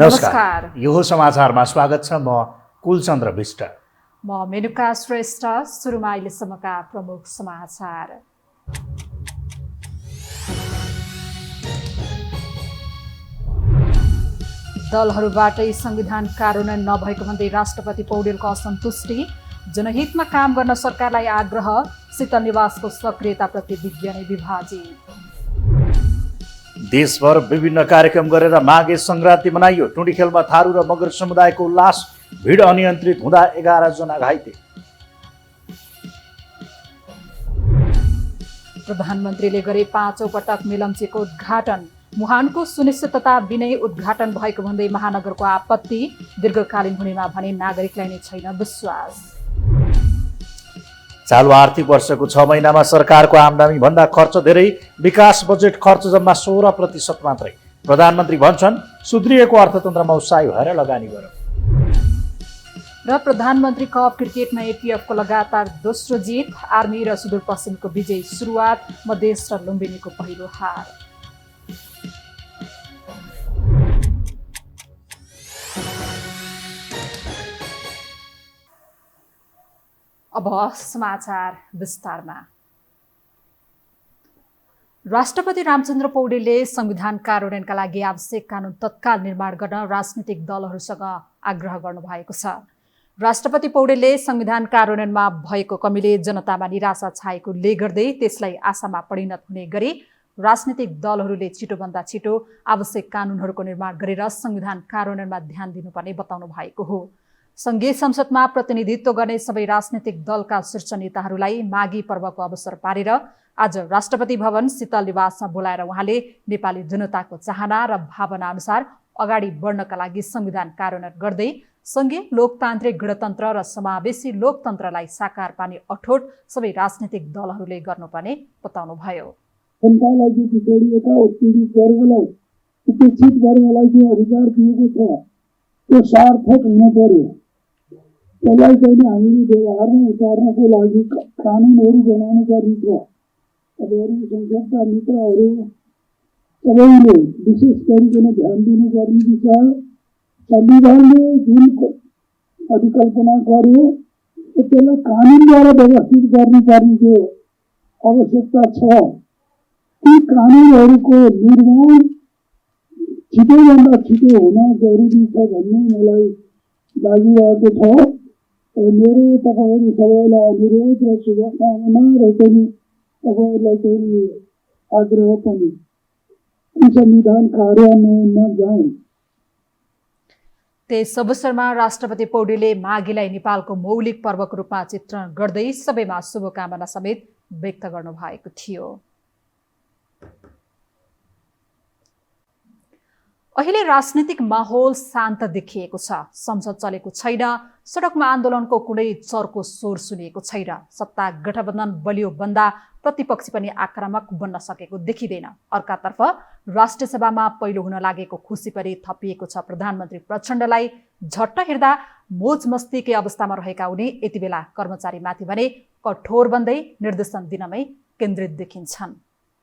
नमस्कार, यो समाचारमा स्वागत छ। म कुलचन्द्र विष्ट। म मेनुका श्रेष्ठ। सुरुमा अहिलेसम्मका प्रमुख समाचार। दलहरूबाटै संविधान कार्यान्वयन नभएको भन्दै राष्ट्रपति पौडेलको असन्तुष्टि। जनहितमा काम गर्न सरकारलाई आग्रह। शीतल निवासको सक्रियताप्रति विज्ञानी विभाजित। देशभर विभिन्न कार्यक्रम गरेर माघे संक्रान्ति मनाइयो। टुँडिखेलमा थारू र मगर समुदायको उल्लास। भिड अनियन्त्रित हुँदा 11 जना घाइते। प्रधानमन्त्रीले गरे 5औं पटक मेलम्चीको उद्घाटन। मुहानको सुनिश्चितता बिनै उद्घाटन भएको भन्दै महानगरको आपत्ति। दीर्घकालीन हुनेमा भने नागरिकलाई नै छैन विश्वास। चालु आर्थिक वर्षको 6 महिनामा सरकारको आम्दानी भन्दा खर्च धेरै। विकास बजेट खर्च जम्मा 16% मात्रै। प्रधानमन्त्री भन्छन् सुध्रिएको अर्थतन्त्रमा उत्साही भएर लगानी गरौँ। र प्रधानमन्त्री कप क्रिकेटमा एटिएफको लगातार दोस्रो जित। आर्मी र सुदूरपश्चिमको विजयी सुरुवात। मधेस र लुम्बिनीको पहिलो हार। अब समाचार विस्तारमा। राष्ट्रपति रामचन्द्र पौडेलले संविधान कार्यान्वयनका लागि आवश्यक कानुन तत्काल निर्माण गर्न राजनीतिक दलहरूसँग आग्रह गर्नुभएको छ। राष्ट्रपति पौडेलले संविधान कार्यान्वयनमा भएको कमीले जनतामा निराशा छाएकोले गर्दै त्यसलाई आशामा परिणत हुने गरी राजनीतिक दलहरूले छिटोभन्दा छिटो आवश्यक कानुनहरूको निर्माण गरेर संविधान कार्यान्वयनमा ध्यान दिनुपर्ने बताउनु भएको हो। संघीय संसदमा प्रतिनिधित्व गर्ने सबै राजनीतिक दलका शीर्ष नेताहरूलाई माघी पर्वको अवसर पारेर आज राष्ट्रपति भवन शीतल निवासमा बोलाएर उहाँले नेपाली जनताको चाहना र भावना अनुसार अगाडि बढ्नका लागि संविधान कार्यान्वयन गर्दै संघीय लोकतान्त्रिक गणतन्त्र र समावेशी लोकतन्त्रलाई साकार पार्ने अठोट सबै राजनीतिक दलहरूले गर्नुपर्ने बताउनुभयो। जनतालाई पिछडिएका उत्पीडित वर्गलाई उपेक्षित वर्गलाई जो अधिकार दिएको छ त्यो सार्थक हुन पर्यो। त्यसलाई चाहिँ हामीले व्यवहारमा उतार्नको लागि कानुनहरू बनाउनु पर्ने छ। तपाईँहरू संसदका मित्रहरू सबैले विशेष गरिकन ध्यान दिनुपर्ने विषय संविधानले जुन परिकल्पना गर्यो त्यसलाई कानुनद्वारा व्यवस्थित गर्नुपर्ने जो आवश्यकता छ ती कानुनहरूको निर्माण छिटोभन्दा छिटो हुन जरुरी छ भन्ने मलाई लागिरहेको छ। मेरो तपाईँहरू सबैलाई अनुरोध र शुभकामना र पनि तपाईँहरूलाई चाहिँ आग्रह पनि संविधान कार्यान्वयनमा जाउँ। त्यस अवसरमा राष्ट्रपति पौडेलले माघीलाई नेपालको मौलिक पर्वको रूपमा चित्रण गर्दै सबैमा शुभकामना समेत व्यक्त गर्नुभएको थियो। अहिले राजनीतिक माहौल शान्त देखिएको छ। संसद चलेको छैन। सडकमा आन्दोलनको कुनै चर्को स्वर सुनिएको छैन। सत्ता गठबन्धन बलियो बन्दा प्रतिपक्षी पनि आक्रामक बन्न सकेको देखिँदैन। अर्कातर्फ राष्ट्रिय सभामा पहिलो हुन लागेको खुसी पनि थपिएको छ। प्रधानमन्त्री प्रचण्डलाई झट्ट हेर्दा मोज मस्तीकै अवस्थामा रहेका उनी यति बेला कर्मचारीमाथि भने कठोर बन्दै निर्देशन दिनमै केन्द्रित देखिन्छन्।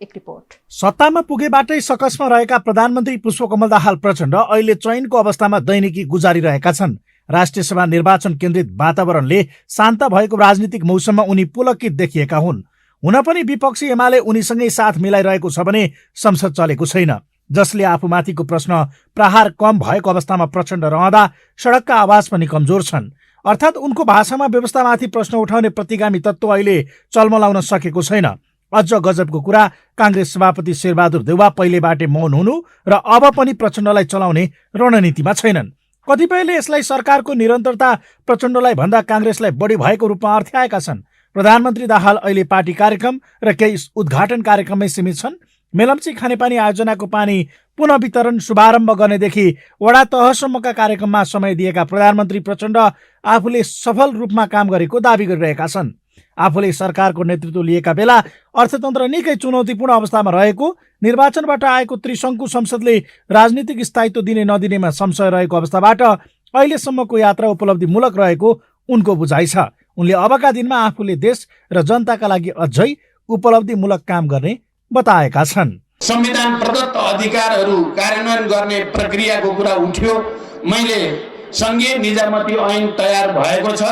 एक रिपोर्ट। सत्तामा पुगेबाटै सकसमा रहेका प्रधानमन्त्री पुष्पकमल दाहाल प्रचण्ड अहिले चयनको अवस्थामा दैनिकी गुजारिरहेका छन्। राष्ट्रिय सभा निर्वाचन केन्द्रित वातावरणले शान्त भएको राजनीतिक मौसममा उनी पुलकित देखिएका हुन्। हुन पनि विपक्षी एमाले उनीसँगै साथ मिलाइरहेको छ भने संसद चलेको छैन, जसले आफूमाथिको प्रश्न प्रहार कम भएको अवस्थामा प्रचण्ड रहँदा सडकका आवाज पनि कमजोर छन्। अर्थात् उनको भाषामा व्यवस्थामाथि प्रश्न उठाउने प्रतिगामी तत्त्व अहिले चलमलाउन सकेको छैन। अझ गजबको कुरा, काङ्ग्रेस सभापति शेरबहादुर देउवा पहिलेबाटै मौन हुनु र अब पनि प्रचण्डलाई चलाउने रणनीतिमा छैनन्। कतिपयले यसलाई सरकारको निरन्तरता प्रचण्डलाई भन्दा काङ्ग्रेसलाई बढी भएको रूपमा अर्थ्याएका छन्। प्रधानमन्त्री दाहाल अहिले पार्टी कार्यक्रम र केही उद्घाटन कार्यक्रममै सीमित छन्। मेलम्ची खानेपानी आयोजनाको पानी पुनः वितरण शुभारम्भ गर्नेदेखि वडा तहसम्मका कार्यक्रममा समय दिएका प्रधानमन्त्री प्रचण्ड आफूले सफल रूपमा काम गरेको दावी गरिरहेका छन्। आफूले सरकारको नेतृत्व लिएका बेला अर्थतन्त्र निकै चुनौतीपूर्ण अवस्थामा रहेको, निर्वाचनबाट आएको त्रिशङ्कु संसदले राजनीतिक स्थायित्व दिने नदिनेमा संशय रहेको अवस्थाबाट अहिलेसम्मको यात्रा उपलब्धिमूलक रहेको उनको बुझाइ छ। उनले अबका दिनमा आफूले देश र जनताका लागि अझै उपलब्धिमूलक काम गर्ने बताएका छन्। संविधान प्रदत्त अधिकारहरू कार्यान्वयन गर्ने प्रक्रियाको कुरा उठ्यो। मैले सङ्घीय निजामती ऐन तयार भएको छ,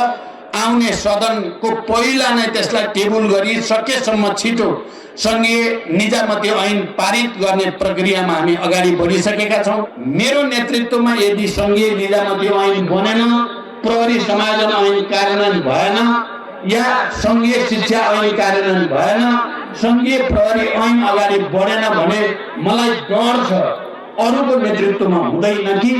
आउने सदनको पहिला नै त्यसलाई टेबल गरी सकेसम्म छिटो सङ्घीय निजामती ऐन पारित गर्ने प्रक्रियामा हामी अगाडि बढिसकेका छौँ। मेरो नेतृत्वमा यदि सङ्घीय निजामती ऐन बनेन, प्रहरी समायोजन ऐन कार्यान्वयन भएन, या सङ्घीय शिक्षा ऐन कार्यान्वयन भएन, सङ्घीय प्रहरी ऐन अगाडि बढेन भने मलाई डर छ अरूको नेतृत्वमा हुँदैन कि,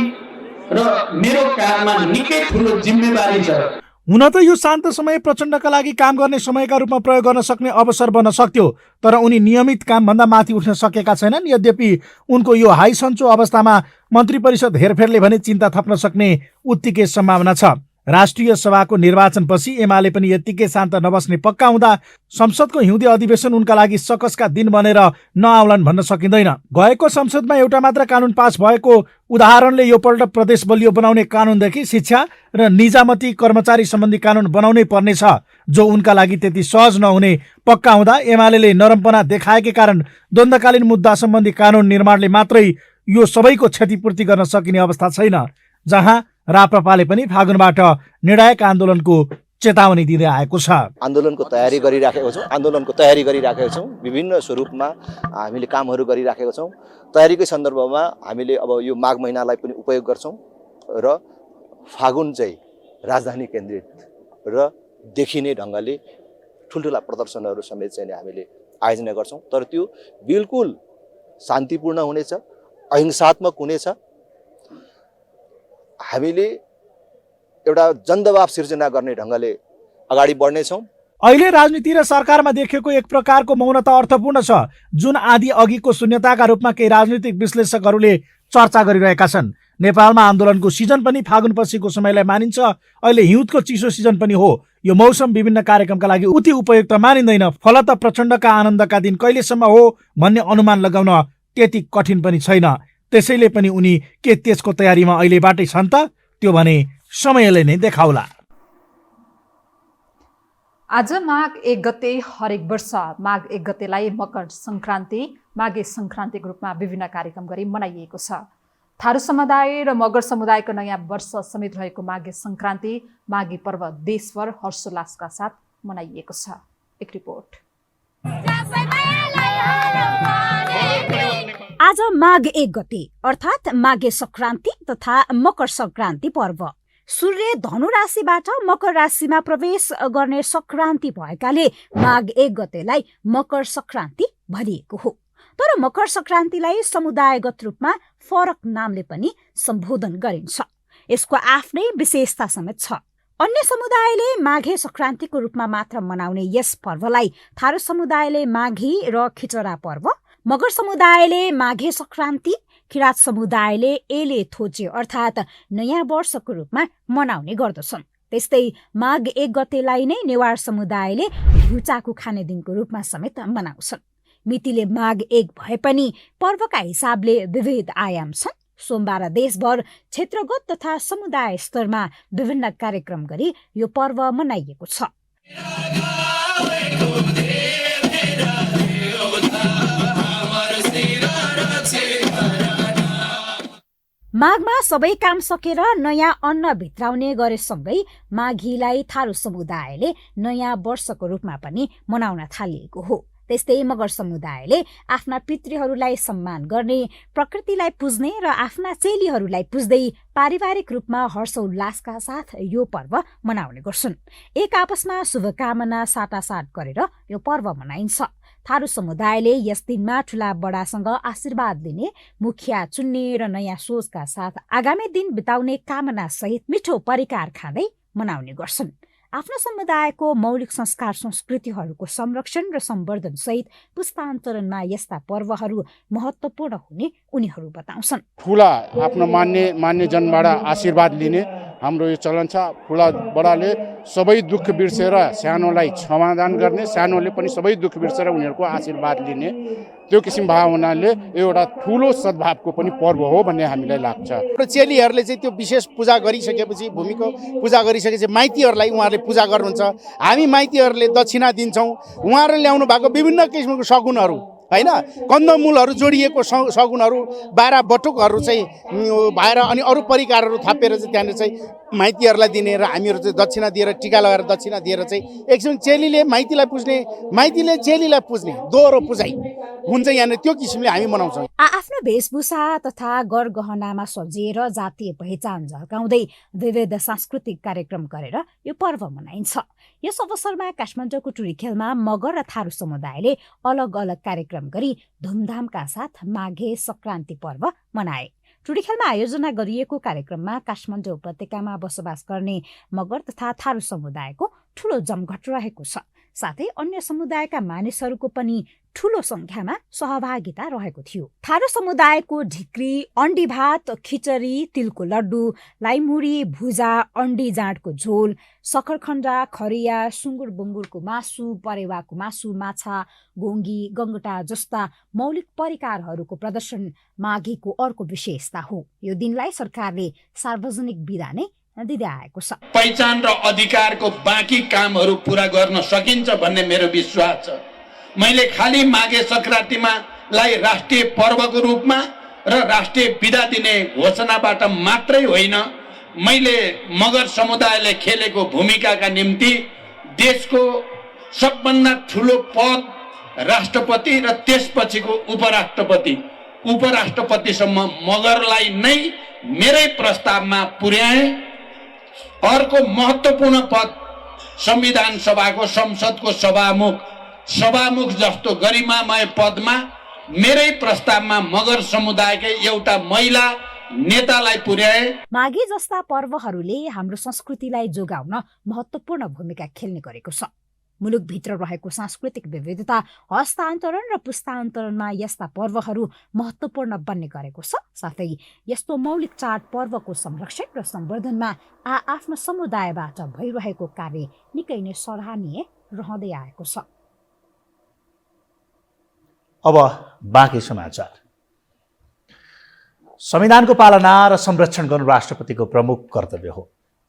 र मेरो काममा निकै ठुलो जिम्मेवारी छ। हुन त यो शान्त समय प्रचण्डका लागि काम गर्ने समयका रूपमा प्रयोग गर्न सक्ने अवसर बन्न सक्थ्यो, तर उनी नियमित कामभन्दा माथि उठ्न सकेका छैनन्। यद्यपि उनको यो हाई सन्चो अवस्थामा मन्त्री परिषद हेरफेरले भने चिन्ता थप्न सक्ने उत्तिकै सम्भावना छ। राष्ट्रिय सभाको निर्वाचनपछि एमाले पनि यत्तिकै शान्त नबस्ने पक्का हुँदा संसदको हिउँदे अधिवेशन उनका लागि सकसका दिन बनेर नआउलान् भन्न सकिँदैन। गएको संसदमा एउटा मात्र कानुन पास भएको उदाहरणले यो पल्ट प्रदेश बलियो बनाउने कानुनदेखि शिक्षा र निजामती कर्मचारी सम्बन्धी कानुन बनाउनै पर्नेछ, जो उनका लागि त्यति सहज नहुने पक्का हुँदा एमाले नरमपना देखाएकै कारण द्वन्द्वकालीन मुद्दा सम्बन्धी कानुन निर्माणले मात्रै यो सबैको क्षतिपूर्ति गर्न सकिने अवस्था छैन, जहाँ राप्रपाले पनि फागुनबाट निर्णायक आन्दोलनको चेतावनी दिँदै आएको छ। आन्दोलनको तयारी गरिराखेका छौँ। विभिन्न स्वरूपमा हामीले कामहरू गरिराखेका छौँ। तयारीकै सन्दर्भमा हामीले अब यो माघ महिनालाई पनि उपयोग गर्छौँ र फागुन चाहिँ राजधानी केन्द्रित र देखिने ढङ्गले ठुल्ठुला प्रदर्शनहरू समेत चाहिँ हामीले आयोजना गर्छौँ। तर त्यो बिल्कुल शान्तिपूर्ण हुनेछ, अहिंसात्मक हुनेछ। हामीले एउटा जनदबाव सिर्जना गर्ने ढङ्गले अगाडि बढ्नेछौँ। अहिले राजनीति र सरकारमा देखिएको एक प्रकारको मौनता अर्थपूर्ण छ, जुन आदि अघिको शून्यताका रूपमा केही राजनीतिक विश्लेषकहरूले चर्चा गरिरहेका छन्। नेपालमा आन्दोलनको सिजन पनि फागुन पछिको समयलाई मानिन्छ। अहिले हिउँदको चिसो सिजन पनि हो। यो मौसम विभिन्न कार्यक्रमका लागि उति उपयुक्त मानिँदैन। फलत प्रचण्डका आनन्दका दिन कहिलेसम्म हो भन्ने अनुमान लगाउन त्यति कठिन पनि छैन। त्यसैले पनि उनी के त्यसको तयारीमा अहिलेबाटै छन् त, त्यो भने समयले नै देखाउला। आज माघ 1 गते हरेक वर्ष माघ 1 गतेलाई मकर सङ्क्रान्ति, माघे सङ्क्रान्तिको रूपमा विभिन्न कार्यक्रम गरी मनाइएको छ। थारू समुदाय र मगर समुदायको नयाँ वर्ष समेत रहेको माघे सङ्क्रान्ति, माघी पर्व देशभर हर्षोल्लासका साथ मनाइएको छ। एक रिपोर्ट। आज माघ 1 गते अर्थात् माघे सङ्क्रान्ति तथा मकर सङ्क्रान्ति पर्व। सूर्य धनु राशिबाट मकर राशिमा प्रवेश गर्ने सङ्क्रान्ति भएकाले माघ 1 गतेलाई मकर सङ्क्रान्ति भनिएको हो। तर मकर सङ्क्रान्तिलाई समुदायगत रूपमा फरक नामले पनि सम्बोधन गरिन्छ। यसको आफ्नै विशेषता समेत छ। अन्य समुदायले माघे सङ्क्रान्तिको रूपमा मात्र मनाउने यस पर्वलाई थारू समुदायले माघी र खिचरा पर्व, मगर समुदायले माघे सङ्क्रान्ति, किराँत समुदायले एले थोचे अर्थात् नयाँ वर्षको रूपमा मनाउने गर्दछन्। त्यस्तै माघ 1 गतेलाई नै नेवार समुदायले घिउचाकु खाने दिनको रूपमा समेत मनाउँछन्। मितिले माघ 1 भए पनि पर्वका हिसाबले विविध आयाम छन्। सोमबार देशभर क्षेत्रगत तथा समुदाय स्तरमा विभिन्न कार्यक्रम गरी यो पर्व मनाइएको छ। माघमा सबै काम सकेर नयाँ अन्न भित्राउने गरेसँगै माघीलाई थारू समुदायले नयाँ वर्षको रूपमा पनि मनाउन थालिएको हो। त्यस्तै मगर समुदायले आफ्ना पितृहरूलाई सम्मान गर्ने, प्रकृतिलाई पुज्ने र आफ्ना चेलीहरूलाई पुज्दै पारिवारिक रूपमा हर्षोल्लासका साथ यो पर्व मनाउने गर्छन्। एक आपसमा शुभकामना साटासाट गरेर यो पर्व मनाइन्छ। थारू समुदायले यस दिनमा ठुला बडासँग आशीर्वाद लिने, मुखिया चुन्ने र नयाँ सोचका साथ आगामी दिन बिताउने कामना सहित मिठो परिकार खाँदै मनाउने गर्छन्। आफ्नो समुदायको मौलिक संस्कार संस्कृतिहरूको संरक्षण र सम्वर्धन सहित पुस्तान्तरणमा यस्ता पर्वहरू महत्त्वपूर्ण हुने उनीहरू बताउँछन्। ठुला आफ्नो मान्य जनबाट आशीर्वाद लिने हाम्रो यो चलन छ। ठुला बडाले सबै दुःख बिर्सेर सानोलाई क्षमादान गर्ने, सानोले पनि सबै दुःख बिर्सेर उनीहरूको आशीर्वाद लिने, त्यो किसिम भावनाले एउटा ठुलो सद्भावको पनि पर्व हो भन्ने हामीलाई लाग्छ। चेलीहरूले चाहिँ त्यो विशेष पूजा गरिसकेपछि, भूमिको पूजा गरिसकेपछि माइतीहरूलाई उहाँहरूले पूजा गर्नुहुन्छ। हामी माइतीहरूले दक्षिणा दिन्छौँ। उहाँहरूले ल्याउनु भएको विभिन्न किसिमको सगुनहरू होइन कन्दमूलहरू जोडिएको सगुनहरू बाह्र बटुकहरू चाहिँ भएर अनि अरू परिकारहरू थापेर चाहिँ त्यहाँनिर चाहिँ माइतीहरूलाई दिने र हामीहरू चाहिँ दक्षिणा दिएर टिका लगाएर दक्षिणा दिएर चाहिँ एक किसिम चेलीले माइतीलाई पुज्ने माइतीले चेलीलाई पुज्ने दोहोरो पुजाइ हुन्छ यहाँनिर त्यो किसिमले हामी मनाउँछौँ। आफ्नो वेशभूषा तथा गरगहनामा सजिएर जातीय पहिचान झल्काउँदै विविध सांस्कृतिक कार्यक्रम गरेर यो पर्व मनाइन्छ। यस अवसरमा काठमाडौँको टुरीखेलमा मगर र थारू समुदायले अलग अलग कार्यक्रम गरी धुमधामका साथ माघे संक्रान्ति पर्व मनाए। टुरीखेलमा आयोजना गरिएको कार्यक्रममा काठमाडौँ उपत्यकामा बसोबास गर्ने मगर तथा थारू समुदायको ठूलो जमघट रहेको छ। साथै अन्य समुदायका मानिसहरूको पनि ठूलो संख्यामा सहभागिता रहेको थियो। थारू समुदायको ढिक्री, अन्डी भात, खिचडी, तिलको लड्डु, लाइमुरी, भुजा, अन्डी जाँडको झोल, सकरखण्डा, खरिया, सुँगुर बुङ्गुरको मासु, परेवाको मासु, माछा, गोङ्गी, गङ्गटा जस्ता मौलिक परिकारहरूको प्रदर्शन माघेको अर्को विशेषता हो। यो दिनलाई सरकारले सार्वजनिक बिदा नै दिँदै आएको छ। पहिचान र अधिकारको बाँकी कामहरू पूरा गर्न सकिन्छ भन्ने मेरो विश्वास छ। मैले खालि माघे संक्रान्तिमा लाई राष्ट्रिय पर्वको रूपमा र राष्ट्रिय बिदा दिने घोषणाबाट मात्रै होइन, मैले मगर समुदायले खेलेको भूमिकाका निम्ति देशको सबभन्दा ठुलो पद राष्ट्रपति र त्यसपछिको उपराष्ट्रपतिसम्म मगरलाई नै मेरै प्रस्तावमा पुर्याए। अर्को महत्त्वपूर्ण पद संविधान सभाको संसदको सभामुख जस्तो गरिमामय पदमा मेरै प्रस्तावमा मगर समुदायकै एउटा महिला नेतालाई पुर्याए। माघे जस्ता पर्वहरूले हाम्रो संस्कृतिलाई जोगाउन महत्त्वपूर्ण भूमिका खेल्ने गरेको छ। मुलुकभित्र रहेको सांस्कृतिक विविधता हस्तान्तरण र पुस्तान्तरणमा यस्ता पर्वहरू महत्त्वपूर्ण बन्ने गरेको छ। साथै यस्तो मौलिक चाड पर्वको संरक्षण र सम्वर्धनमा आफ्नो समुदायबाट भइरहेको कार्य निकै नै सराहनीय रहँदै आएको छ। अब बाँकी समाचार। संविधानको पालना र संरक्षण गर्नु राष्ट्रपतिको प्रमुख कर्तव्य हो,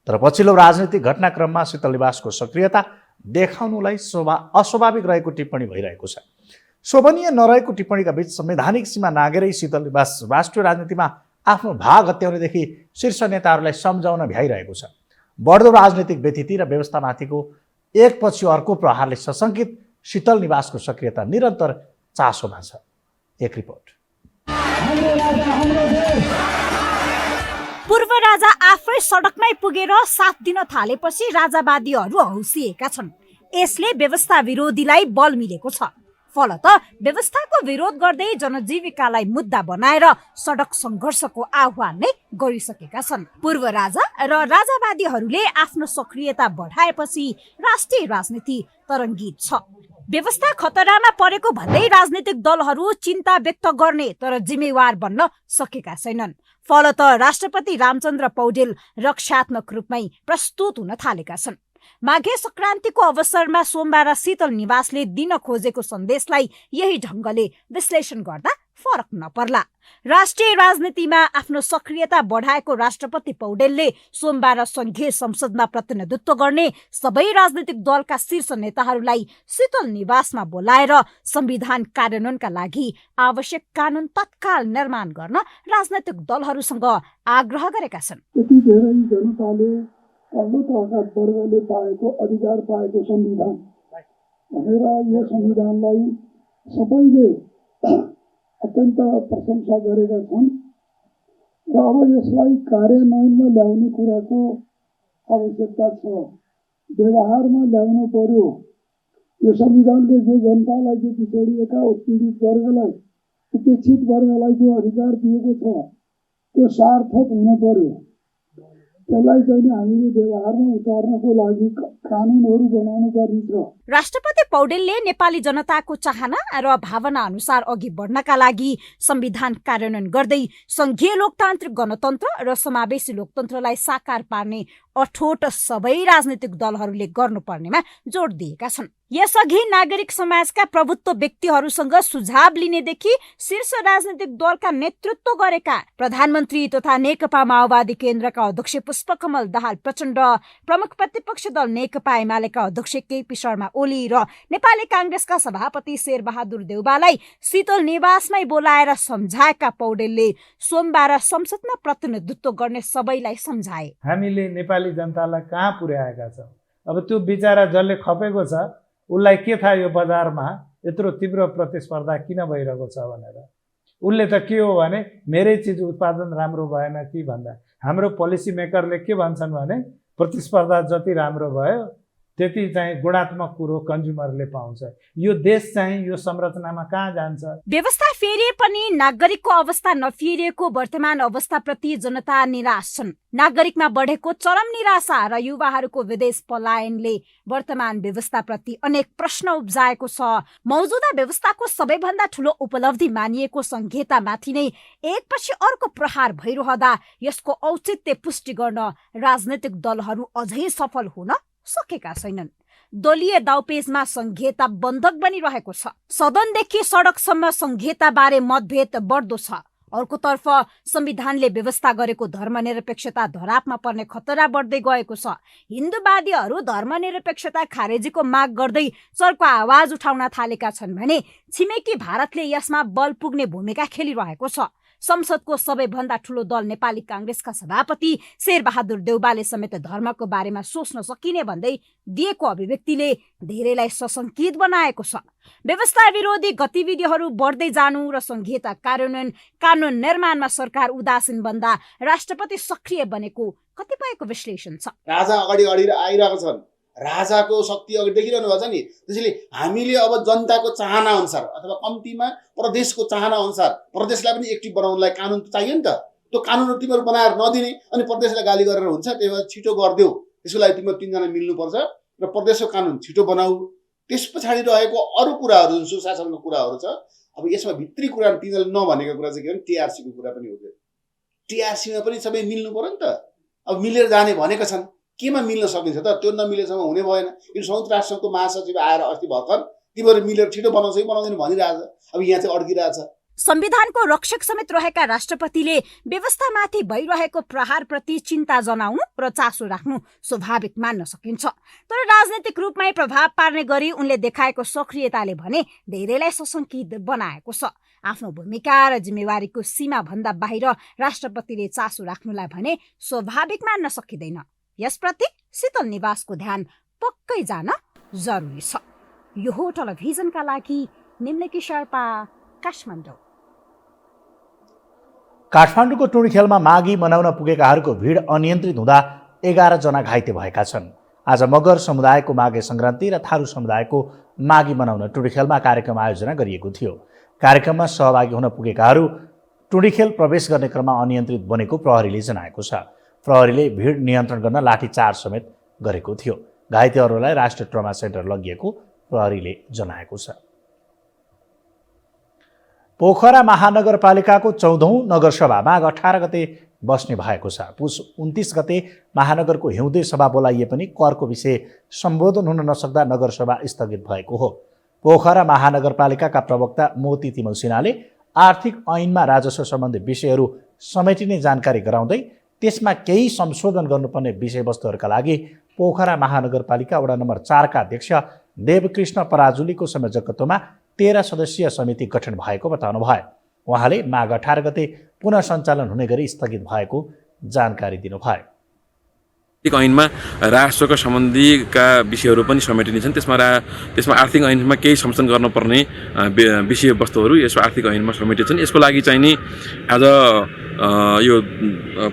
तर पछिल्लो राजनीतिक घटनाक्रममा शीतल निवासको सक्रियता देखाउनुलाई अस्वाभाविक रहेको टिप्पणी भइरहेको छ। शोभनीय नरहेको टिप्पणीका बीच संवैधानिक सीमा नागेरै शीतल निवास राष्ट्रिय राजनीतिमा आफ्नो भाग हत्याउनेदेखि शीर्ष नेताहरूलाई सम्झाउन भ्याइरहेको छ। बढ्दो राजनीतिक व्यथिति र व्यवस्थामाथिको एकपछि अर्को प्रहारले सशङ्कित शीतल निवासको सक्रियता निरन्तर चासोमा छ। एक रिपोर्ट। पूर्व राजा आफै सडकमै पुगेर साथ दिन थालेपछि राजावादीहरू हौसिएका छन्। यसले व्यवस्था विरोधीलाई बल मिलेको छ। फलत व्यवस्थाको विरोध गर्दै जनजीविकालाई मुद्दा बनाएर सडक सङ्घर्षको आह्वान नै गरिसकेका छन्। पूर्व राजा र राजावादीहरूले आफ्नो सक्रियता बढाएपछि राष्ट्रिय राजनीति तरङ्गित छ। व्यवस्था खतरामा परेको भन्दै राजनीतिक दलहरू चिन्ता व्यक्त गर्ने तर जिम्मेवार बन्न सकेका छैनन्। फलत राष्ट्रपति रामचन्द्र पौडेल रक्षात्मक रूपमै प्रस्तुत हुन थालेका छन्। माघे संक्रान्तिको अवसरमा सोमबार शीतल निवासले दिन खोजेको सन्देशलाई यही ढङ्गले विश्लेषण गर्दा फरक नपर्ला। राष्ट्रिय राजनीतिमा आफ्नो सक्रियता बढाएको राष्ट्रपति पौडेलले सोमबार संघीय संसदमा प्रतिनिधित्व गर्ने सबै राजनीतिक दलका शीर्ष नेताहरूलाई शीतल निवासमा बोलाएर संविधान कार्यान्वयनका लागि आवश्यक कानून तत्काल निर्माण गर्न राजनैतिक दलहरूसँग आग्रह गरेका छन्। यति धेरै जनताले अग्लो तहका वर्गले पाएको अधिकार पाएको संविधान भनेर यो संविधानलाई सबैले अत्यन्त प्रशंसा गरेका छन् र अब यसलाई कार्यान्वयनमा ल्याउने कुराको आवश्यकता छ। व्यवहारमा ल्याउनु पर्यो। यो संविधानले जो जनतालाई जो पिछडिएका उत्पीडित वर्गलाई उपेक्षित वर्गलाई जो अधिकार दिएको छ त्यो सार्थक हुन पर्यो। त्यसलाई चाहिँ हामीले व्यवहारमा उतार्नको लागि कानुनहरू बनाउनु पर्ने छ। राष्ट्रपति पौडेलले नेपाली जनताको चाहना र भावना अनुसार अघि बढ्नका लागि संविधान कार्यान्वयन गर्दै संघीय लोकतान्त्रिक गणतन्त्र र समावेशी लोकतन्त्रलाई साकार पार्ने अठोट सबै राजनीतिक दलहरूले गर्नुपर्नेमा जोड दिएका छन्। यसअघि नागरिक समाजका प्रभुत्व व्यक्तिहरूसँग सुझाव लिनेदेखि शीर्ष राजनीतिक दलका नेतृत्व गरेका प्रधानमन्त्री तथा नेकपा माओवादी केन्द्रका अध्यक्ष पुष्पकमल दाहाल प्रचण्ड, प्रमुख प्रतिपक्ष दल नेकपा एमालेका अध्यक्ष केपी शर्मा ओली र नेपाली कांग्रेसका सभापति शेरबहादुर देउवालाई शीतल निवासमै बोलाएर सम्झाएका पौडेलले सोमबार संसदमा प्रतिनिधित्व गर्ने सबैलाई सम्झाए। हामीले नेपाली जनतालाई कहाँ पुर्याएका छौँ? अब त्यो बिचारा जसले खपेको छ उसलाई के थाहा यो बजारमा यत्रो तीव्र प्रतिस्पर्धा किन भइरहेको छ भनेर। उसले त के हो भने मेरै चिज उत्पादन राम्रो भएन कि भन्दा हाम्रो पोलिसी मेकरले के भन्छन् भने प्रतिस्पर्धा जति राम्रो भयो त्यति चाहिँ गुणात्मक कुरो कन्ज्युमरले पाउँछ। यो देश चाहिँ यो संरचनामा कहाँ जान्छ? व्यवस्था फेरिए पनि नागरिकको अवस्था नफेरिएको वर्तमान अवस्थाप्रति जनता निराश छन्। नागरिकमा बढेको चरम निराशा र युवाहरूको विदेश पलायनले वर्तमान व्यवस्थाप्रति अनेक प्रश्न उब्जाएको छ। मौजुदा व्यवस्थाको सबैभन्दा ठूलो उपलब्धि मानिएको संहितामाथि नै एकपछि अर्को प्रहार भइरहँदा यसको औचित्य पुष्टि गर्न राजनैतिक दलहरू अझै सफल हुन सकेका छैनन्। दलीय दाउपेचमा संहिता बन्धक बनिरहेको छ। सदनदेखि सडकसम्म संहिताबारे मतभेद बढ्दो छ। अर्कोतर्फ संविधानले व्यवस्था गरेको धर्मनिरपेक्षता धरापमा पर्ने खतरा बढ्दै गएको छ। हिन्दूवादीहरू धर्मनिरपेक्षता खारेजीको माग गर्दै चर्को आवाज उठाउन थालेका छन् भने छिमेकी भारतले यसमा बल पुग्ने भूमिका खेलिरहेको छ। संसदको सबैभन्दा ठूलो दल नेपाली कांग्रेसका सभापति शेरबहादुर देउवाले समेत धर्मको बारेमा सोच्न सकिने भन्दै दिएको अभिव्यक्तिले धेरैलाई सशंकित बनाएको छ। व्यवस्था विरोधी गतिविधिहरू बढ्दै जानु र संहिता कार्यान्वयन कानून निर्माणमा सरकार उदासीन बन्दा राष्ट्रपति सक्रिय बनेको कतिपयको विश्लेषण छ। राजा अगाडि आइरहेको छन्, राजाको शक्ति अघि देखिरहनु भएको छ नि। त्यसैले हामीले अब जनताको चाहना अनुसार अथवा कम्तीमा प्रदेशको चाहना अनुसार प्रदेशलाई पनि एक्टिभ बनाउनलाई कानुन चाहियो नि त। त्यो कानुन तिमीहरू बनाएर नदिने अनि प्रदेशलाई गाली गरेर हुन्छ। त्यही भएर छिटो गरिदेऊ, त्यसको लागि तिमीहरू तीनजना मिल्नुपर्छ र प्रदेशको कानुन छिटो बनाऊ। त्यस पछाडि रहेको अरू कुराहरू जुन सुशासनको कुराहरू छ, अब यसमा भित्री कुरा तिनीहरूले नभनेको कुरा चाहिँ के भने टिआरसीको कुरा पनि हो। टिआरसीमा पनि सबै मिल्नु पर्यो नि त। अब मिलेर जाने भनेका छन्, केमा मिल्न सकिन्छ त? त्यो नमिलेसम्म हुने भएन। यो संयुक्त राष्ट्रसङ्घको महासचिव आएर अस्ति भर्खर तिमीहरू मिलेर छिटो बनाउँछ कि बनाउँदैन भनिरहेछ। अब यहाँ चाहिँ अड्किरहेछ। संविधानको रक्षक समेत रहेका राष्ट्रपतिले व्यवस्थामाथि भइरहेको प्रहारप्रति चिन्ता जनाउनु र चासो राख्नु स्वाभाविक मान्न सकिन्छ। तर राजनैतिक रूपमै प्रभाव पार्ने गरी उनले देखाएको सक्रियताले भने धेरैलाई सशंकित बनाएको छ। आफ्नो भूमिका र जिम्मेवारीको सीमा भन्दा बाहिर राष्ट्रपतिले चासो राख्नुलाई भने स्वाभाविक मान्न सकिँदैन। यसप्रति शीतल निवासको ध्यान पक्कै जान जरुरी छ। यो हो टेलिभिजनका लागि निम्नकी शेर्पा, काठमाडौँ। काठमाडौँको टुँडिखेलमा माघी मनाउन पुगेकाहरूको भिड अनियन्त्रित हुँदा 11 जना घाइते भएका छन्। आज मगर समुदायको माघे सङ्क्रान्ति र थारू समुदायको माघी मनाउन टुँडिखेलमा कार्यक्रम आयोजना गरिएको थियो। कार्यक्रममा सहभागी हुन पुगेकाहरू टुँडिखेल प्रवेश गर्ने क्रममा अनियन्त्रित बनेको प्रहरीले जनाएको छ। प्रहरीले भिड नियन्त्रण गर्न लाठीचार्ज समेत गरेको थियो। घाइतेहरूलाई राष्ट्रिय ट्रमा सेन्टर लगिएको प्रहरीले जनाएको छ। पोखरा महानगरपालिकाको 14औं नगरसभा माघ 18 गते बस्ने भएको छ। पुस 29 गते महानगरको हिउँदे सभा बोलाइए पनि करको विषय सम्बोधन हुन नसक्दा नगरसभा स्थगित भएको हो। पोखरा महानगरपालिकाका प्रवक्ता मोती तिमल सिन्हाले आर्थिक ऐनमा राजस्व सम्बन्धी विषयहरू समेटिने जानकारी गराउँदै त्यसमा केही संशोधन गर्नुपर्ने विषयवस्तुहरूका लागि पोखरा महानगरपालिका वडा नम्बर 4 का अध्यक्ष देवकृष्ण पराजुलीको संयोजकत्वमा 13 सदस्यीय समिति गठन भएको बताउनु भयो। उहाँले माघ 18 गते पुनः सञ्चालन हुने गरी स्थगित भएको जानकारी दिनुभयो। ऐनमा राजस्वका सम्बन्धीका विषयहरू पनि समेटिनेछन्। त्यसमा आर्थिक ऐनमा केही संशोधन गर्नुपर्ने विषयवस्तुहरू यसो आर्थिक ऐनमा समेटिन्छन्। यसको लागि चाहिँ नि आज यो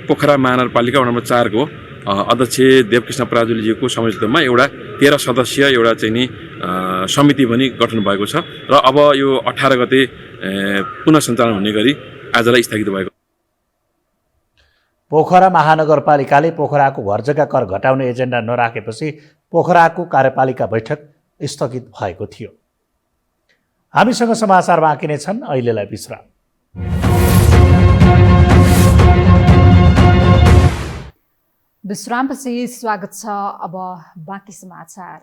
पोखरा महानगरपालिका वडा नम्बर 4 को अध्यक्ष देवकृष्ण पराजुलीजीको संयोजकत्वमा एउटा 13 सदस्यीय एउटा चाहिँ नि समिति पनि गठन भएको छ र अब यो 18 गते पुनः सञ्चालन हुने गरी आजलाई स्थगित भएको। पोखरा महानगरपालिकाले पोखराको घरजग्गा कर घटाउने एजेन्डा नराखेपछि पोखराको कार्यपालिका बैठक स्थगित भएको थियो। हामीसँग समाचार बाँकी नै छन्, अहिलेलाई विश्राम। विश्रामपछि स्वागत छ। अब बाँकी समाचार।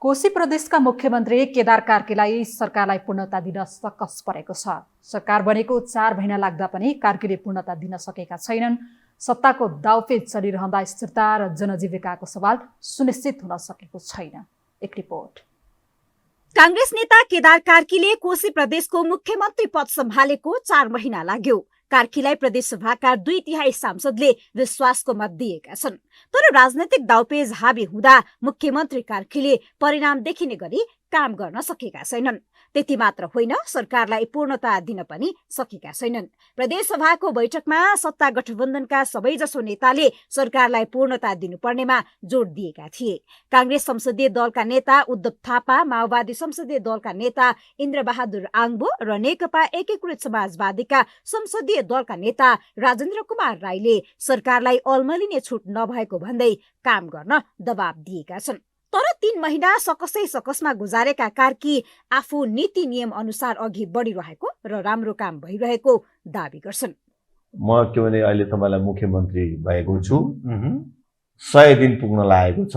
कोशी प्रदेशका मुख्यमन्त्री केदार कार्कीलाई सरकारलाई पूर्णता दिन सकस परेको छ। सरकार बनेको 4 महिना लाग्दा पनि कार्कीले पूर्णता दिन सकेका छैनन्। सत्ताको दाउपेच चलिरहँदा स्थिरता र जनजीविकाको सवाल सुनिश्चित हुन सकेको छैन। एक रिपोर्ट। कांग्रेस नेता केदार कार्कीले कोशी प्रदेशको मुख्यमन्त्री पद सम्हालेको 4 महिना लाग्यो। कार्कीलाई प्रदेशसभाका 2/3 सांसदले विश्वासको मत दिएका छन्। तर राजनैतिक दाउपेच हावी हुँदा मुख्यमन्त्री कार्कीले परिणाम देखिने गरी काम गर्न सकेका छैनन्। त्यति मात्र होइन, सरकारलाई पूर्णता दिन पनि सकेका छैनन्। प्रदेशसभाको बैठकमा सत्ता गठबन्धनका सबैजसो नेताले सरकारलाई पूर्णता दिनुपर्नेमा जोड दिएका थिए। कांग्रेस संसदीय दलका नेता उद्धव थापा, माओवादी संसदीय दलका नेता इन्द्रबहादुर आङबो र नेकपा एकीकृत समाजवादीका संसदीय दलका नेता राजेन्द्र कुमार राईले सरकारलाई अल्मलिने छुट नभएको भन्दै काम गर्न दबाब दिएका छन्। तर 3 महिना सकसमा गुजारेका कार्की आफू नीति नियम अनुसार अघि बढिरहेको र राम्रो काम भइरहेको दाबी गर्छन्। म के भने अहिले तपाईलाई मुख्यमन्त्री भएको छु, 100 दिन पुग्न लागेको छ।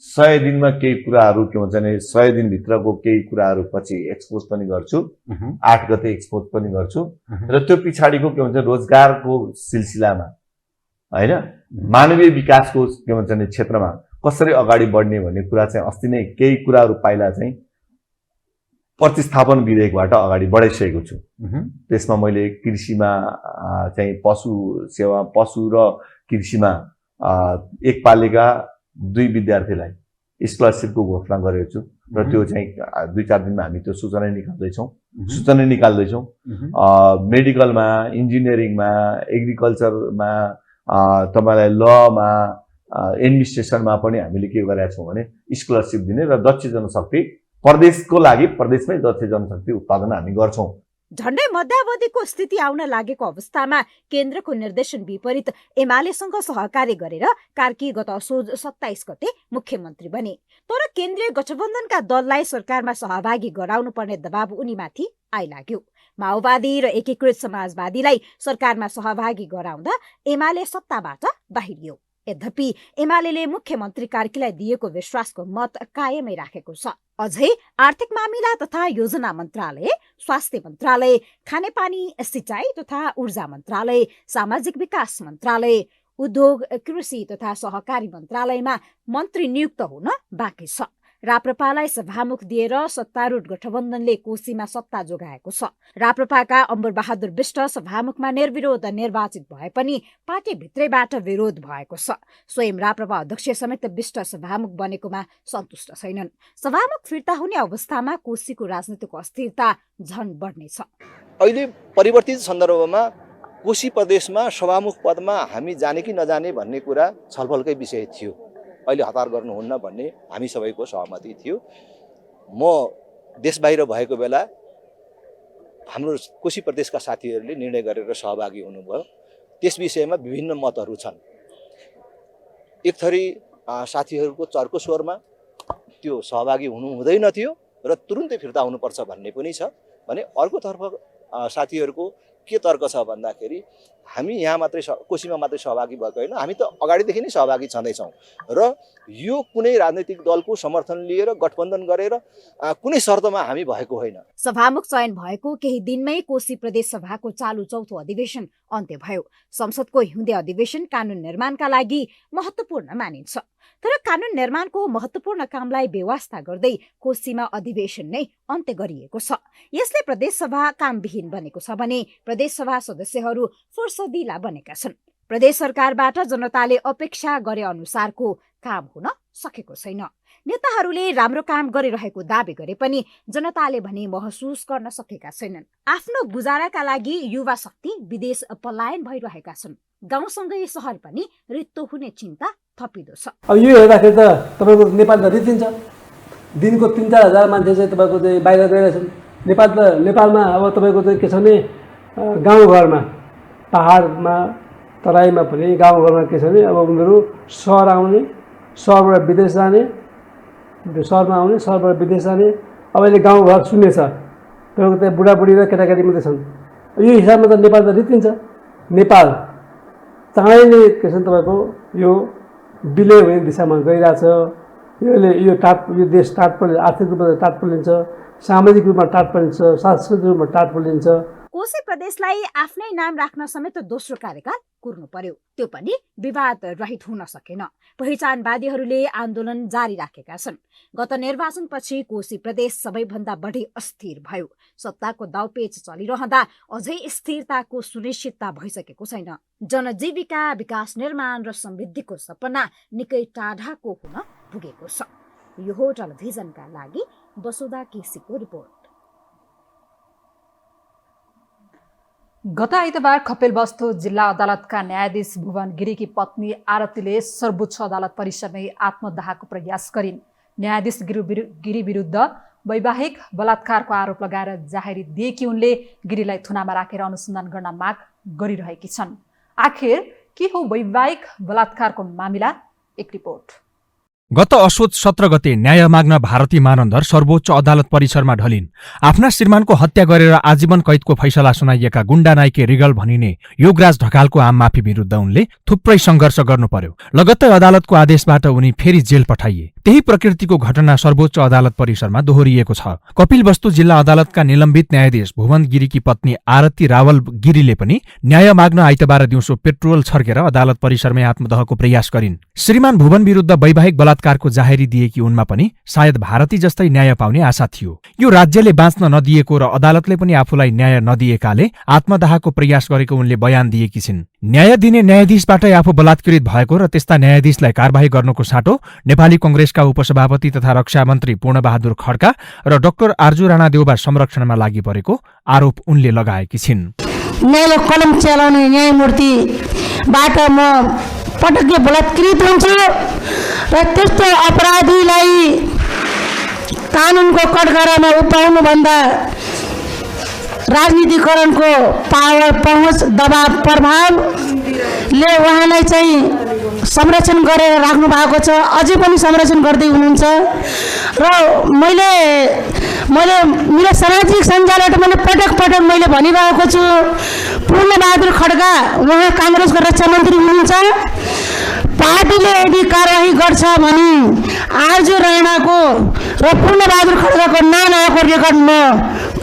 100 दिनमा केही कुराहरू के भन्छ भने 100 दिनभित्रको केही कुराहरू पछि एक्सपोज पनि गर्छु, 8 गते एक्सपोज पनि गर्छु र त्यो पछाडिको के भन्छ रोजगारको सिलसिलामा हैन मानवीय विकासको के भन्छ भने क्षेत्रमा कसरी अगाडि बढ्ने भन्ने कुरा चाहिँ अस्ति नै केही कुराहरू पाइला चाहिँ प्रतिस्थापन विधेयकबाट अगाडि बढाइसकेको छु। त्यसमा मैले कृषिमा चाहिँ पशु र कृषिमा एक पालिका 2 विद्यार्थीलाई स्कलरसिपको घोषणा गरेको छु र त्यो चाहिँ 2-4 दिनमा हामी त्यो सूचना निकाल्दैछौँ। मेडिकलमा, इन्जिनियरिङमा, एग्रिकल्चरमा, तपाईलाई लमा, एडमिनिस्ट्रेसनमा पनि हामीले के गरेका छौँ भने स्कलरसिप दिने र दक्ष जनशक्ति प्रदेशको लागि प्रदेशमै दक्ष जनशक्ति उत्पादन हामी गर्छौँ। झण्डै मध्यावधिको स्थिति आउन लागेको अवस्थामा केन्द्रको निर्देशन विपरीत एमालेसँग सहकार्य गरेर कार्की गत असोज 27 गते मुख्यमन्त्री बने। तर केन्द्रीय गठबन्धनका दललाई सरकारमा सहभागी गराउनु पर्ने दबाब उनीमाथि आइलाग्यो। माओवादी र एकीकृत समाजवादीलाई सरकारमा सहभागी गराउँदा एमाले सत्ताबाट बाहिरियो। यद्यपि एमाले मुख्यमन्त्री कार्कीलाई दिएको विश्वासको मत कायमै राखेको छ। अझै आर्थिक मामिला तथा योजना मन्त्रालय, स्वास्थ्य मन्त्रालय, खानेपानी सिंचाई तथा ऊर्जा मन्त्रालय, सामाजिक विकास मन्त्रालय, उद्योग, कृषि तथा सहकारी मन्त्रालयमा मन्त्री नियुक्त हुन बाँकी छ। राप्रपालाई सभामुख दिएर सत्तारूढ गठबन्धनले कोशीमा सत्ता जोगाएको छ। राप्रपाका अम्बर बहादुर बिष्ट सभामुखमा निर्विरोध निर्वाचित भए पनि पार्टीभित्रैबाट विरोध भएको छ। स्वयं राप्रपा अध्यक्ष समेत बिष्ट सभामुख बनेकोमा सन्तुष्ट छैनन्। सभामुख फिर्ता हुने अवस्थामा कोशीको राजनीतिक अस्थिरता झन बढ्नेछ। अहिले परिवर्तित सन्दर्भमा कोशी प्रदेशमा सभामुख पदमा हामी जाने कि नजाने भन्ने कुरा छलफलकै विषय थियो। अहिले हतार गर्नुहुन्न भन्ने हामी सबैको सहमति थियो। म देश बाहिर भएको बेला हाम्रो कोशी प्रदेशका साथीहरूले निर्णय गरेर सहभागी हुनुभयो। त्यस विषयमा विभिन्न मतहरू छन्। एक थरी साथीहरूको चर्को स्वरमा त्यो सहभागी हुनु हुँदैन थियो र तुरुन्तै फिर्ता हुनुपर्छ भन्ने पनि छ भने अर्कोतर्फ साथीहरूको के तर्क छ भन्दाखेरि हामी यहाँ मात्रै कोशीमा मात्रै सहभागी भएको होइन, हामी त अगाडिदेखि नै सहभागी छँदैछौँ र यो कुनै राजनैतिक दलको समर्थन लिएर गठबन्धन गरेर कुनै शर्तमा हामी भएको होइन। सभामुख चयन भएको केही दिनमै कोशी प्रदेश सभाको चालु 4थो अधिवेशन अन्त्य भयो। संसदको हिउँदे अधिवेशन कानून निर्माणका लागि महत्त्वपूर्ण मानिन्छ। तर कानून निर्माणको महत्त्वपूर्ण कामलाई बेवास्ता गर्दै कोशीमा अधिवेशन नै अन्त्य गरिएको छ। यसले प्रदेशसभा कामविहीन बनेको छ भने प्रदेशसभा सदस्यहरू फुर्सदिला बनेका छन्। प्रदेश सरकारबाट जनताले अपेक्षा गरे अनुसारको काम हुन सकेको छैन। नेताहरूले राम्रो काम गरिरहेको दाबी गरे पनि जनताले भने महसुस गर्न सकेका छैनन्। आफ्नो गुजाराका लागि युवा शक्ति विदेश पलायन भइरहेका छन्। गाउँसँगै सहर पनि रित्तो हुने चिन्ता थपिँदो छ। अब यो हेर्दाखेरि त तपाईँको नेपाल त रित्तिन्छ। दिनको 3-4 हजार मान्छे चाहिँ तपाईँको चाहिँ बाहिर गइरहेछन्। नेपालमा अब तपाईँको चाहिँ के छ भने गाउँघरमा, पहाडमा, तराईमा पनि गाउँघरमा के छ भने अब उनीहरू सहर आउने, सहरबाट विदेश जाने, सहरमा आउने, सहरबाट विदेश जाने। अब अहिले गाउँघर शून्य छ। तपाईँको त्यहाँ बुढाबुढी र केटाकेटी मात्रै छन्। यो हिसाबमा त नेपाल त रित्तिन्छ। नेपाल चाँडै नै के छ तपाईँको यो विलय हुने दिशामा गइरहेछ। यो देश टाट पर्ने, आर्थिक रूपमा टाट पर्लिन्छ, सामाजिक रूपमा टाट पर्लिन्छ, सांस्कृतिक रूपमा टाट पर्लिन्छ। कोशी प्रदेशलाई आफ्नै नाम राख्न समेत दोस्रो कार्यकाल कुर्नु पर्यो, त्यो पनि विवाद रहित हुन सकेन। पहिचानवादीहरूले आन्दोलन जारी राखेका छन्। गत निर्वाचनपछि कोशी प्रदेश सबैभन्दा बढी अस्थिर भयो। सत्ताको दाउपेच चलिरहँदा अझै स्थिरताको सुनिश्चितता भइसकेको छैन। जनजीविका, विकास निर्माण र समृद्धिको सपना निकै टाढाको हुन पुगेको छ। यो हो टेलिभिजनका लागि बसुधा केसीको रिपोर्ट। गत आइतबार कपिलवस्तु जिल्ला अदालतका न्यायाधीश भुवन गिरीकी पत्नी आरतीले सर्वोच्च अदालत परिसरमै आत्मदाहको प्रयास गरिन्। न्यायाधीश गिरी विरुद्ध वैवाहिक बलात्कारको आरोप लगाएर जाहेरी दिएकी उनले गिरीलाई थुनामा राखेर अनुसन्धान गर्न माग गरिरहेकी छन्। आखिर के हो वैवाहिक बलात्कारको मामिला? एक रिपोर्ट। गत असोज 17 गते न्याय माग्न भारती मानन्दर सर्वोच्च अदालत परिसरमा ढलिन्। आफ्ना श्रीमानको हत्या गरेर आजीवन कैदको फैसला सुनाइएका गुण्डा नाइके रिगल भनिने योगराज ढकालको आम माफी विरुद्ध उनले थुप्रै संघर्ष गर्नु पर्यो। लगत्तै अदालतको आदेशबाट उनी फेरि जेल पठाइए। त्यही प्रकृतिको घटना सर्वोच्च अदालत परिसरमा दोहोरिएको छ। कपिलवस्तु जिल्ला अदालतका निलम्बित न्यायाधीश भुवन गिरीकी पत्नी आरती रावल गिरीले पनि न्याय माग्न आइतबार दिउँसो पेट्रोल छर्केर अदालत परिसरमै आत्मदहको प्रयास गरिन्। श्रीमान भुवन विरुद्ध वैवाहिक बलात्कारको जाहेरी दिएकी उनमा पनि सायद भारती जस्तै न्याय पाउने आशा थियो। यो राज्यले बाँच्न नदिएको र अदालतले पनि आफूलाई न्याय नदिएकाले आत्मदाहको प्रयास गरेको उनले बयान दिएकी छिन्। न्याय दिने न्यायाधीशबाटै आफू बलात्कृत भएको र त्यस्ता न्यायाधीशलाई कारबाही गर्नुको साटो नेपाली कंग्रेसका उपसभापति तथा रक्षा मन्त्री पूर्णबहादुर खड्का र डाक्टर आर्जु राणा देउबा संरक्षणमा लागि परेको आरोप उनले लगाएकी छिन्। न्यायले कलम चलाउने न्यायमूर्तिबाट म पटक्कै बलात्कृत हुन्छु र त्यस्तो अपराधीलाई कानुनको कठघरामा उपाउनुभन्दा राजनीतिकरणको पावर, पहुँच, दबाव, प्रभावले उहाँलाई चाहिँ संरक्षण गरेर राख्नु भएको छ। अझै पनि संरक्षण गर्दै हुनुहुन्छ र मैले मेरो सामाजिक सञ्जालबाट मैले पटक मैले भनिरहेको छु, पूर्णबहादुर खड्का उहाँ काङ्ग्रेसको रक्षा मन्त्री हुनुहुन्छ। पार्टीले यदि कारवाही गर्छ भने आर्जु राणाको र पूर्णबहादुर खड्काको नामको रेकर्ड म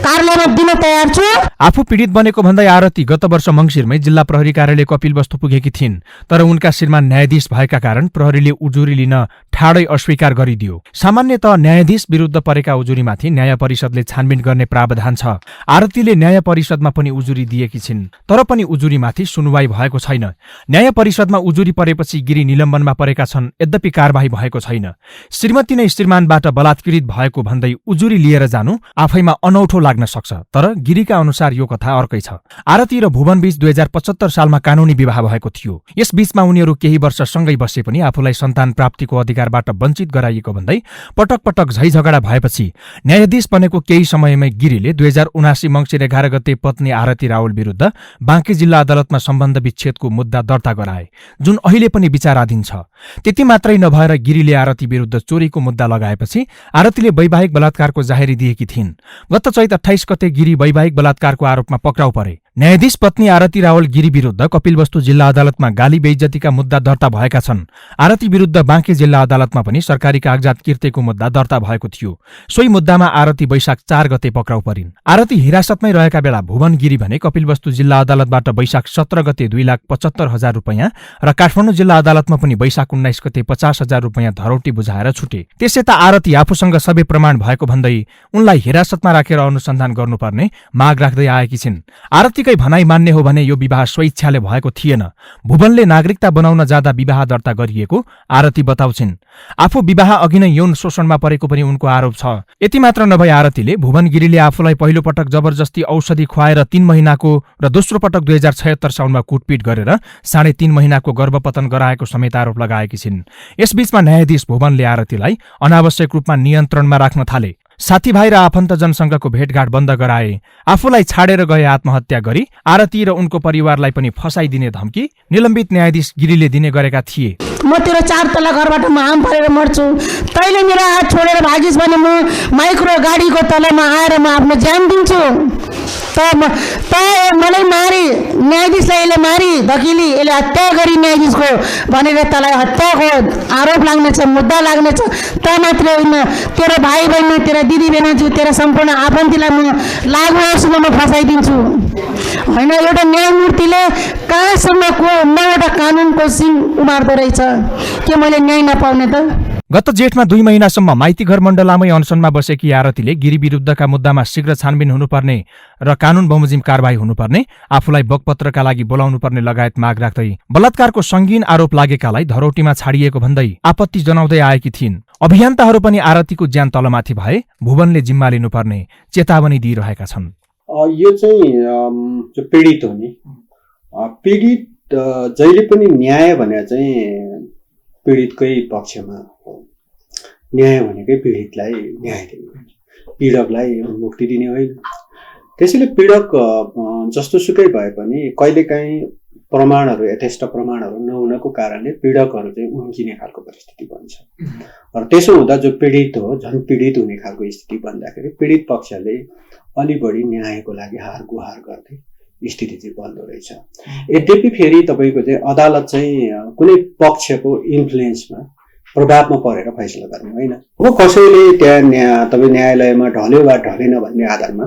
कार्यालयमा दिन तयार छु। आफू पीडित बनेको भन्दै आरती गत वर्ष मङ्सिरमै जिल्ला प्रहरी कार्यालय कपिलवस्तु पुगेकी थिइन्। तर उनका श्रीमान न्यायाधीश भएका कारण प्रहरीले उजुरी लिन ठाडै अस्वीकार गरिदियो। सामान्यतः न्यायाधीश विरुद्ध परेका उजुरीमाथि न्याय परिषदले छानबिन गर्ने प्रावधान छ। आरतीले न्याय परिषदमा पनि उजुरी दिएकी छिन्, तर पनि उजुरीमाथि सुनवाई भएको छैन। न्याय परिषदमा उजुरी परेपछि गिरी निलम्बनमा परेका छन्, यद्यपि कारबाही भएको छैन। श्रीमती नै श्रीमानबाट बलात्कृत भएको भन्दै उजुरी लिएर जानु आफैमा अनौठो लाग्न सक्छ, तर गिरीका अनुसार यो कथा अर्कै छ। आरती र भुवन बीच 2075 सालमा कानूनी विवाह भएको थियो। यस बीचमा उनीहरू केही वर्ष सँगै बसे पनि आफूलाई सन्तान प्राप्तिको अधिकारबाट वञ्चित गराइएको भन्दै पटक पटक झैझगडा भएपछि न्यायाधीश बनेको केही समयमै गिरीले 2079 मङ्सिर 11 गते पत्नी आरती रावल विरुद्ध बाँके जिल्ला अदालतमा सम्बन्ध विच्छेदको मुद्दा दर्ता गराए, जुन अहिले पनि विचाराधीन छ। त्यति मात्रै नभएर गिरीले आरती विरुद्ध चोरीको मुद्दा लगाएपछि आरतीले वैवाहिक बलात्कारको जाहेरी दिएकी थिइन्। गत चैत 28 गते गिरी वैवाहिक बलात्कारको आरोपमा पक्राउ परे। न्यायाधीश पत्नी आरती रावल गिरी विरुद्ध कपिलवस्तु जिल्ला अदालतमा गाली बेइज्जतीका मुद्दा दर्ता भएका छन्। आरती विरुद्ध बाँके जिल्ला अदालतमा पनि सरकारी कागजात किर्तेको मुद्दा दर्ता भएको थियो। सोही मुद्दामा आरती वैशाख 4 गते पक्राउ परिन्। आरती हिरासतमै रहेका बेला भुवन गिरी भने कपिलवस्तु जिल्ला अदालतबाट वैशाख 17 गते 2,75,000 रुपैयाँ र काठमाडौँ जिल्ला अदालतमा पनि वैशाख 19 गते 50,000 रुपैयाँ धरौटी बुझाएर छुटे। त्यसै त आरती आफूसँग सबै प्रमाण भएको भन्दै उनलाई हिरासतमा राखेर अनुसन्धान गर्नुपर्ने माग राख्दै आएकी छिन्। आरतीकै भनाइ मान्ने हो भने यो विवाह स्वेच्छाले भएको थिएन। भुवनले नागरिकता बनाउन जाँदा विवाह दर्ता गरिएको आरती बताउँछिन्। आफू विवाह अघि नै यौन शोषणमा परेको पनि उनको आरोप छ। यति मात्र नभई आरतीले भुवन गिरीले आफूलाई पहिलो पटक जबरजस्ती औषधि खुवाएर 3 महिनाको र दोस्रो पटक 2076 साउनमा कुटपिट गरेर 3.5 महिनाको गर्भपतन गराएको समेत आरोप लगाएकी छिन्। यसबीचमा न्यायाधीश भुवनले आरतीलाई अनावश्यक रूपमा नियन्त्रणमा राख्न थाले। साथीभाइ र आफन्तजनसँगको भेटघाट बन्द गराए। आफूलाई छाडेर गए आत्महत्या गरी आरती र उनको परिवारलाई पनि फसाइदिने धम्की निलम्बित न्यायाधीश गिरीले दिने गरेका थिए। म तेरो 4 तला घरबाट म आम परेर मर्छु, तैले मेरो हात छोडेर भागिस् भने म माइक्रो गाडीको तलामा आएर म आफ्नो ज्यान दिन्छु। मलाई न्यायाधीशलाई यसले मारी धकिली यसले हत्या गरी न्यायाधीशको भनेर तँलाई हत्याको आरोप लाग्नेछ, मुद्दा लाग्नेछ। त मात्रै होइन, तेरो भाइ बहिनी, तेरा दिदी बहिनी, तेरा सम्पूर्ण आफन्तीलाई म लागु यसमा म फसाइदिन्छु होइन। एउटा न्यायमूर्तिले कहाँसम्मको म एउटा कानुनको सिङ उमार्दो रहेछ, के मैले न्याय नपाउने त? गत जेठमा 2 महिनासम्म माइतीघर मण्डलामै अनसनमा बसेकी आरतीले गिरी विरुद्धका मुद्दामा शीघ्र छानबिन हुनुपर्ने र कानून बमोजिम कारबाही हुनुपर्ने, आफूलाई बकपत्रका लागि बोलाउनु पर्ने लगायत माग राख्दै बलात्कारको संगीन आरोप लागेकालाई धरौटीमा छाडिएको भन्दै आपत्ति जनाउँदै आएकी थिइन्। अभियन्ताहरू पनि आरतीको ज्यान तलमाथि भए भुवनले जिम्मा लिनुपर्ने चेतावनी दिइरहेका छन्। यो चाहिँ जो पीडित हो नि, पीडित जहिले पनि न्याय भने चाहिँ पीडितकै पक्षमा हो। न्याय भनेकै पीडितलाई न्याय दिने, पीडकलाई मुक्ति दिने होइन। त्यसैले पीडक जस्तो सुकै भए पनि कहिलेकाहीँ प्रमाणहरू, यथेष्ट प्रमाणहरू नहुनको कारणले पीडकहरू चाहिँ उम्किने खालको परिस्थिति बन्छ। र त्यसो हुँदा जो पीडित हो झन् पीडित हुने खालको स्थिति बन्दाखेरि पीडित पक्षले अलि बढी न्यायको लागि हार गुहार गर्ने स्थिति चाहिँ बन्दो रहेछ। यद्यपि फेरि तपाईँको चाहिँ अदालत चाहिँ कुनै पक्षको इन्फ्लुएन्समा, प्रभावमा परेर फैसला गर्ने होइन। अब कसैले त्यहाँ तपाईँ न्यायालयमा ढल्यो वा ढलेन भन्ने आधारमा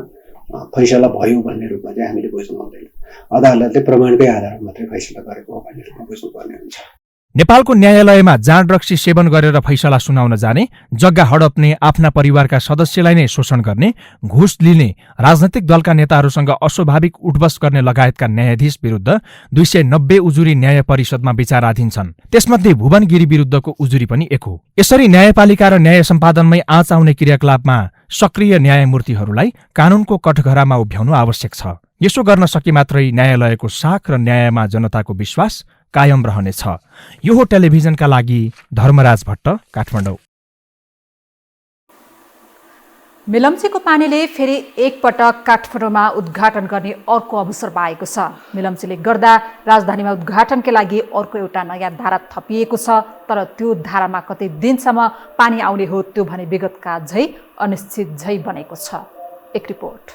फैसला भयो भन्ने रूपमा चाहिँ हामीले बुझ्नु आउँदैन। अदालतले प्रमाणकै आधारमा मात्रै फैसला गरेको हो भन्ने रूपमा बुझ्नुपर्ने हुन्छ। नेपालको न्यायालयमा जाँड रक्सी सेवन गरेर फैसला सुनाउन जाने, जग्गा हडप्ने, आफ्ना परिवारका सदस्यलाई नै शोषण गर्ने, घुस लिने, राजनैतिक दलका नेताहरूसँग अस्वाभाविक उठबस गर्ने लगायतका न्यायाधीश विरुद्ध 290 उजुरी न्याय परिषदमा विचाराधीन छन्। त्यसमध्ये भुवन गिरी विरुद्धको उजुरी पनि एक हो। यसरी न्यायपालिका र न्याय सम्पादनमै आँच आउने क्रियाकलापमा सक्रिय न्यायमूर्तिहरूलाई कानूनको कठघरामा उभ्याउनु आवश्यक छ। यसो गर्न सके मात्रै न्यायालयको साख र न्यायमा जनताको विश्वास कायम रहनेछ। यो हो टेलिभिजनका लागि धर्मराज भट्ट, काठमाडौँ। मिलम्चीको पानीले फेरि एकपटक काठमाडौँमा उद्घाटन गर्ने अर्को अवसर पाएको छ। मिलम्चीले गर्दा राजधानीमा उद्घाटनकै लागि अर्को एउटा नयाँ धारा थपिएको छ। तर त्यो धारामा कतै दिनसम्म पानी आउने हो त्यो भने विगतका झै अनिश्चित झै बनेको छ। एक रिपोर्ट।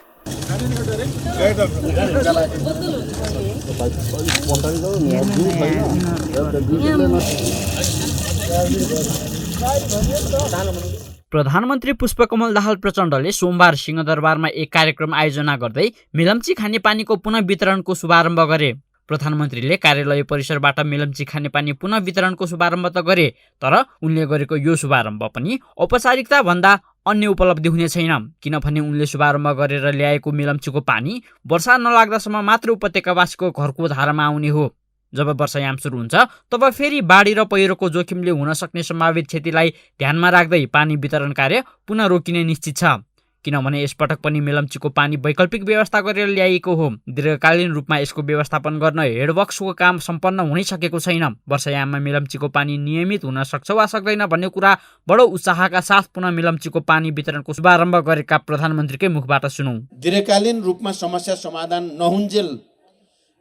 प्रधानमन्त्री पुष्पकमल दाहाल प्रचण्डले सोमबार सिंहदरबारमा एक कार्यक्रम आयोजना गर्दै मिलम्ची खानेपानीको पुनः वितरणको शुभारम्भ गरे। प्रधानमन्त्रीले कार्यालय परिसरबाट मिलम्ची खानेपानी पुनः वितरणको शुभारम्भ त गरे, तर उनले गरेको यो शुभारम्भ पनि औपचारिकता भन्दा अन्य उपलब्धि हुने छैन। किनभने उनले शुभारम्भ गरेर ल्याएको मिलम्चीको पानी वर्षा नलाग्दासम्म मात्र उपत्यकावासीको घरको धारामा आउने हो। जब वर्षायाम सुरु हुन्छ तब फेरि बाढी र पहिरोको जोखिमले हुन सक्ने सम्भावित क्षतिलाई ध्यानमा राख्दै पानी वितरण कार्य पुनः रोकिने निश्चित छ। किनभने यसपटक पनि मिलम्चीको पानी वैकल्पिक व्यवस्था गरेर ल्याइएको हो। दीर्घकालीन रूपमा यसको व्यवस्थापन गर्न हेडवर्क्सको काम सम्पन्न हुनै सकेको छैन। वर्षायाममा मिलम्चीको पानी नियमित हुन सक्छ वा सक्दैन भन्ने कुरा बडो उत्साहका साथ पुनः मिलम्चीको पानी वितरणको शुभारम्भ गरेका प्रधानमन्त्रीकै मुखबाट सुनौं। दीर्घकालीन रूपमा समस्या समाधान नहुन्जेल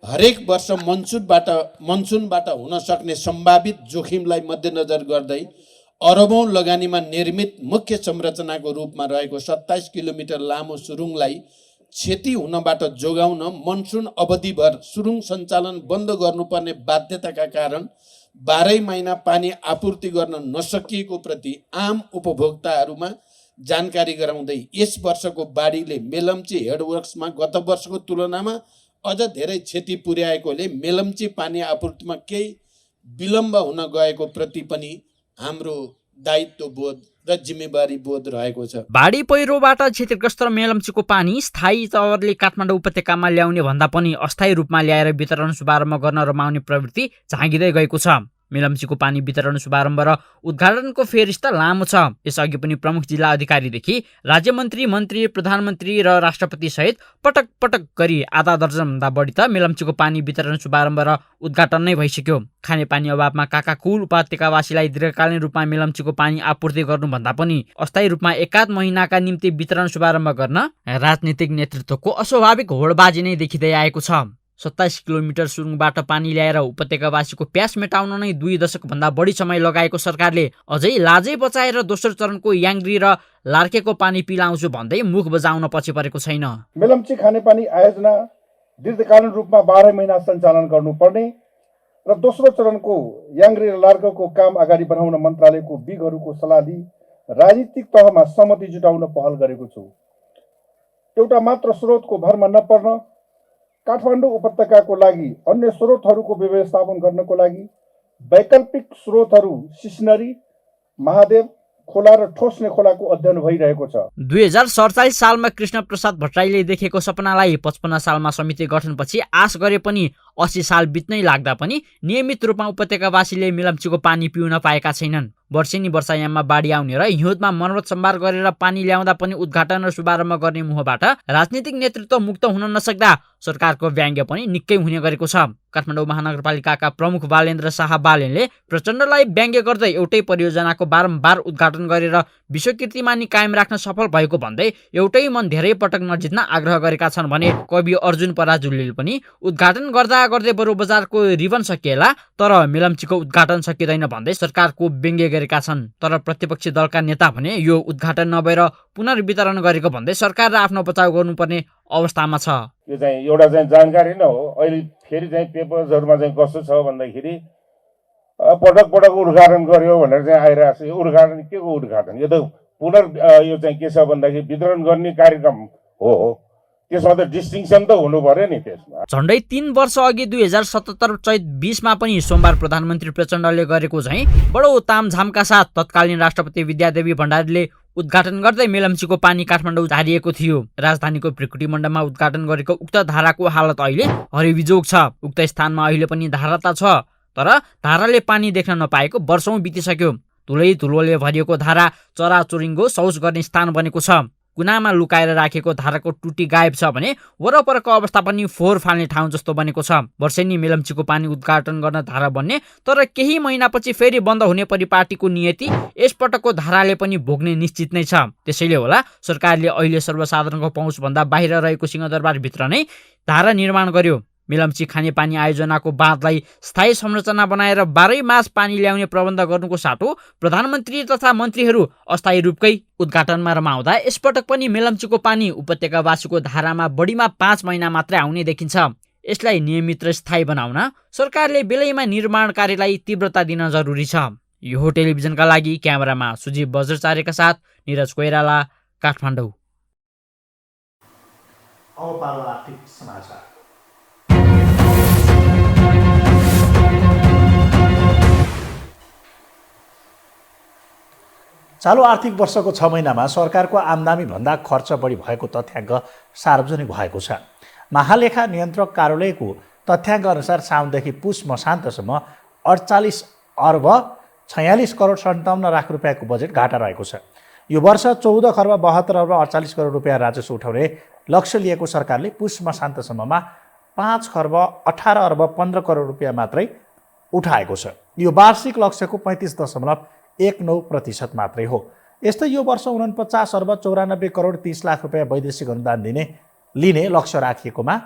हरेक वर्ष मनसुनबाट हुन सक्ने सम्भावित जोखिमलाई मध्यनजर गर्दै अरबौं लगानीमा निर्मित मुख्य संरचनाको रूपमा रहेको 27 किलोमिटर लामो सुरुङलाई क्षति हुनबाट जोगाउन मनसुन अवधिभर सुरुङ सञ्चालन बन्द गर्नुपर्ने बाध्यताका कारण 12 महिना पानी आपूर्ति गर्न नसकिएको प्रति आम उपभोक्ताहरूमा जानकारी गराउँदै यस वर्षको बाढीले मेलम्ची हेडवर्क्समा गत वर्षको तुलनामा अझ धेरै क्षति पुर्याएकोले मेलम्ची पानी आपूर्तिमा केही विलम्ब हुन गएको प्रति पनि हाम्रो दायित्व बोध र जिम्मेवारी बोध रहेको छ। बाढी पहिरोबाट क्षतिग्रस्त मेलम्चीको पानी स्थायी तवरले काठमाडौँ उपत्यकामा ल्याउने भन्दा पनि अस्थायी रूपमा ल्याएर वितरण शुभारम्भ गर्न रमाउने प्रवृत्ति झाँगिँदै गएको छ। मेलम्चीको पानी वितरण शुभारम्भ र उद्घाटनको फेरिस्त लामो छ। यसअघि पनि प्रमुख जिल्ला अधिकारीदेखि राज्यमन्त्री, मन्त्री, प्रधानमन्त्री र राष्ट्रपति सहित पटक पटक गरी आधा दर्जनभन्दा बढी त मेलम्चीको पानी वितरण शुभारम्भ र उद्घाटन नै भइसक्यो। खानेपानी अभावमा काकाकुल उपत्यकावासीलाई दीर्घकालीन रूपमा मेलम्चीको पानी आपूर्ति गर्नुभन्दा पनि अस्थायी रूपमा एकाध महिनाका निम्ति वितरण शुभारम्भ गर्न राजनीतिक नेतृत्वको अस्वाभाविक होडबाजी नै देखिँदै आएको छ। 27 किलोमिटर सुरुङबाट पानी ल्याएर उपत्यकावासीको प्यास मेटाउन नै 2 दशकभन्दा बढी समय लगाएको सरकारले अझै लाजै बचाएर दोस्रो चरणको याङ्ग्री र लार्केको पानी पिलाउँछु भन्दै मुख बजाउन पछि परेको छैन। मेलम्ची खानेपानी आयोजना दीर्घकालीन रूपमा 12 महिना सञ्चालन गर्नुपर्ने र दोस्रो चरणको याङ्ग्रे र लार्गको काम अगाडि बढाउन मन्त्रालयको विगहरूको सल्लाह लिई राजनीतिक तहमा सहमति जुटाउन पहल गरेको छु। एउटा मात्र स्रोतको भरमा नपर्न काठमाडौँ उपत्यकाको लागि अन्य स्रोतहरूको व्यवस्थापन गर्नको लागि वैकल्पिक स्रोतहरू सिसनरी, महादेव खोला र ठोस्ने खोलाको अध्ययन भइरहेको छ। 2047 सालमा कृष्ण प्रसाद भट्टराईले देखेको सपनालाई 55 सालमा समिति गठनपछि आश गरे पनि 80 साल बित्नै लाग्दा पनि नियमित रूपमा उपत्यकावासीले मिलम्चीको पानी पिउन पाएका छैनन्। वर्षेनी वर्षायाममा बाढी आउने र हिउँदमा मर्मत सम्भार गरेर पानी ल्याउँदा पनि उद्घाटन र शुभारम्भ गर्ने मुहबाट राजनीतिक नेतृत्व मुक्त हुन नसक्दा सरकारको व्यङ्ग्य पनि निकै हुने गरेको छ। काठमाडौँ महानगरपालिकाका प्रमुख बालेन्द्र शाह बालेनले प्रचण्डलाई व्यङ्ग्य गर्दै एउटै परियोजनाको बारम्बार उद्घाटन गरेर विश्वकीर्तिमानी कायम राख्न सफल भएको भन्दै एउटै मन धेरै पटक नजित्न आग्रह गरेका छन् भने कवि अर्जुन पराजुलीले पनि उद्घाटन गर्दा गर्दै बरु बजारको रिबन सकिएला तर मिलम्चीको उद्घाटन सकिँदैन भन्दै सरकारको व्यङ्ग्य गरेका छन्। तर प्रतिपक्षी दलका नेता भने यो उद्घाटन नभएर पुनर्वितरण गरेको भन्दै सरकारले आफ्नो बचाउ गर्नुपर्ने अवस्थामा छ। यो चाहिँ एउटा चाहिँ जानकारी नै हो। अहिले फेरि चाहिँ पेपर्सहरूमा चाहिँ कस्तो छ भन्दाखेरि पटक पटक उद्घाटन गर्यो भनेर चाहिँ आइरहेको छ। यो उद्घाटन के को उद्घाटन? यो त यो चाहिँ के छ भन्दाखेरि वितरण गर्ने कार्यक्रम हो। त्यसमा त डिस्टिङसन त हुनु पर्यो नि। त्यसमा झन्डै 3 वर्ष अघि 2077 चैत 20मा पनि सोमबार प्रधानमन्त्री प्रचण्डले गरेको चाहिँ बडो तामझामका साथ तत्कालीन राष्ट्रपति विद्यादेवी भण्डारीले उद्घाटन गर्दै मेलम्चीको पानी काठमाडौँ झारिएको थियो। राजधानीको भृकुटी मण्डपमा उद्घाटन गरेको उक्त धाराको हालत अहिले हरिबिजोग छ। उक्त स्थानमा अहिले पनि धारा त छ तर धाराले पानी देख्न नपाएको वर्षौं बितिसक्यो। धुलै धुलोले भरिएको धारा चराचुरुङ्गो शौच गर्ने स्थान बनेको छ। कुनामा लुकाएर राखेको धाराको टुटी गायब छ भने वरपरको अवस्था पनि फोहोर फाल्ने ठाउँ जस्तो बनेको छ। वर्षेनी मेलम्चीको पानी उद्घाटन गर्न धारा बन्ने तर केही महिनापछि फेरि बन्द हुने परिपाटीको नियति यसपटकको धाराले पनि भोग्ने निश्चित नै छ। त्यसैले होला सरकारले अहिले सर्वसाधारणको पहुँचभन्दा बाहिर रहेको सिंहदरबारभित्र नै धारा निर्माण गर्यो। मेलम्ची खानेपानी आयोजनाको बाँधलाई स्थायी संरचना बनाएर 12 मास पानी ल्याउने प्रबन्ध गर्नुको साटो प्रधानमन्त्री तथा मन्त्रीहरू अस्थायी रूपकै उद्घाटनमा रमाउँदा यसपटक पनि मेलम्चीको पानी उपत्यकावासीको धारामा बढीमा 5 महिना मात्रै आउने देखिन्छ। यसलाई नियमित र स्थायी बनाउन सरकारले बेलैमा निर्माण कार्यलाई तीव्रता दिन जरुरी छ। यो टेलिभिजनका लागि क्यामेरामा सुजीव बज्रचार्यका साथ निरज कोइराला, काठमाडौँ। चालु आर्थिक वर्षको 6 महिनामा सरकारको आम्दानीभन्दा खर्च बढी भएको तथ्याङ्क सार्वजनिक भएको छ। महालेखा नियन्त्रक कार्यालयको तथ्याङ्क अनुसार साउनदेखि पुस मसान्तसम्म 48 अर्ब 46 करोड 57 लाख रुपियाँको बजेट घाटा रहेको छ। यो वर्ष 14 खर्ब 72 अर्ब 48 करोड रुपियाँ राजस्व उठाउने लक्ष्य लिएको सरकारले पुस मसान्तसम्ममा 5 खर्ब 18 अर्ब 15 करोड रुपियाँ मात्रै उठाएको छ। यो वार्षिक लक्ष्यको 35.19% मात्रै हो। यस्तै यो वर्ष 49 अर्ब 94 करोड 30 लाख रुपियाँ वैदेशिक अनुदान लिने लक्ष्य राखिएकोमा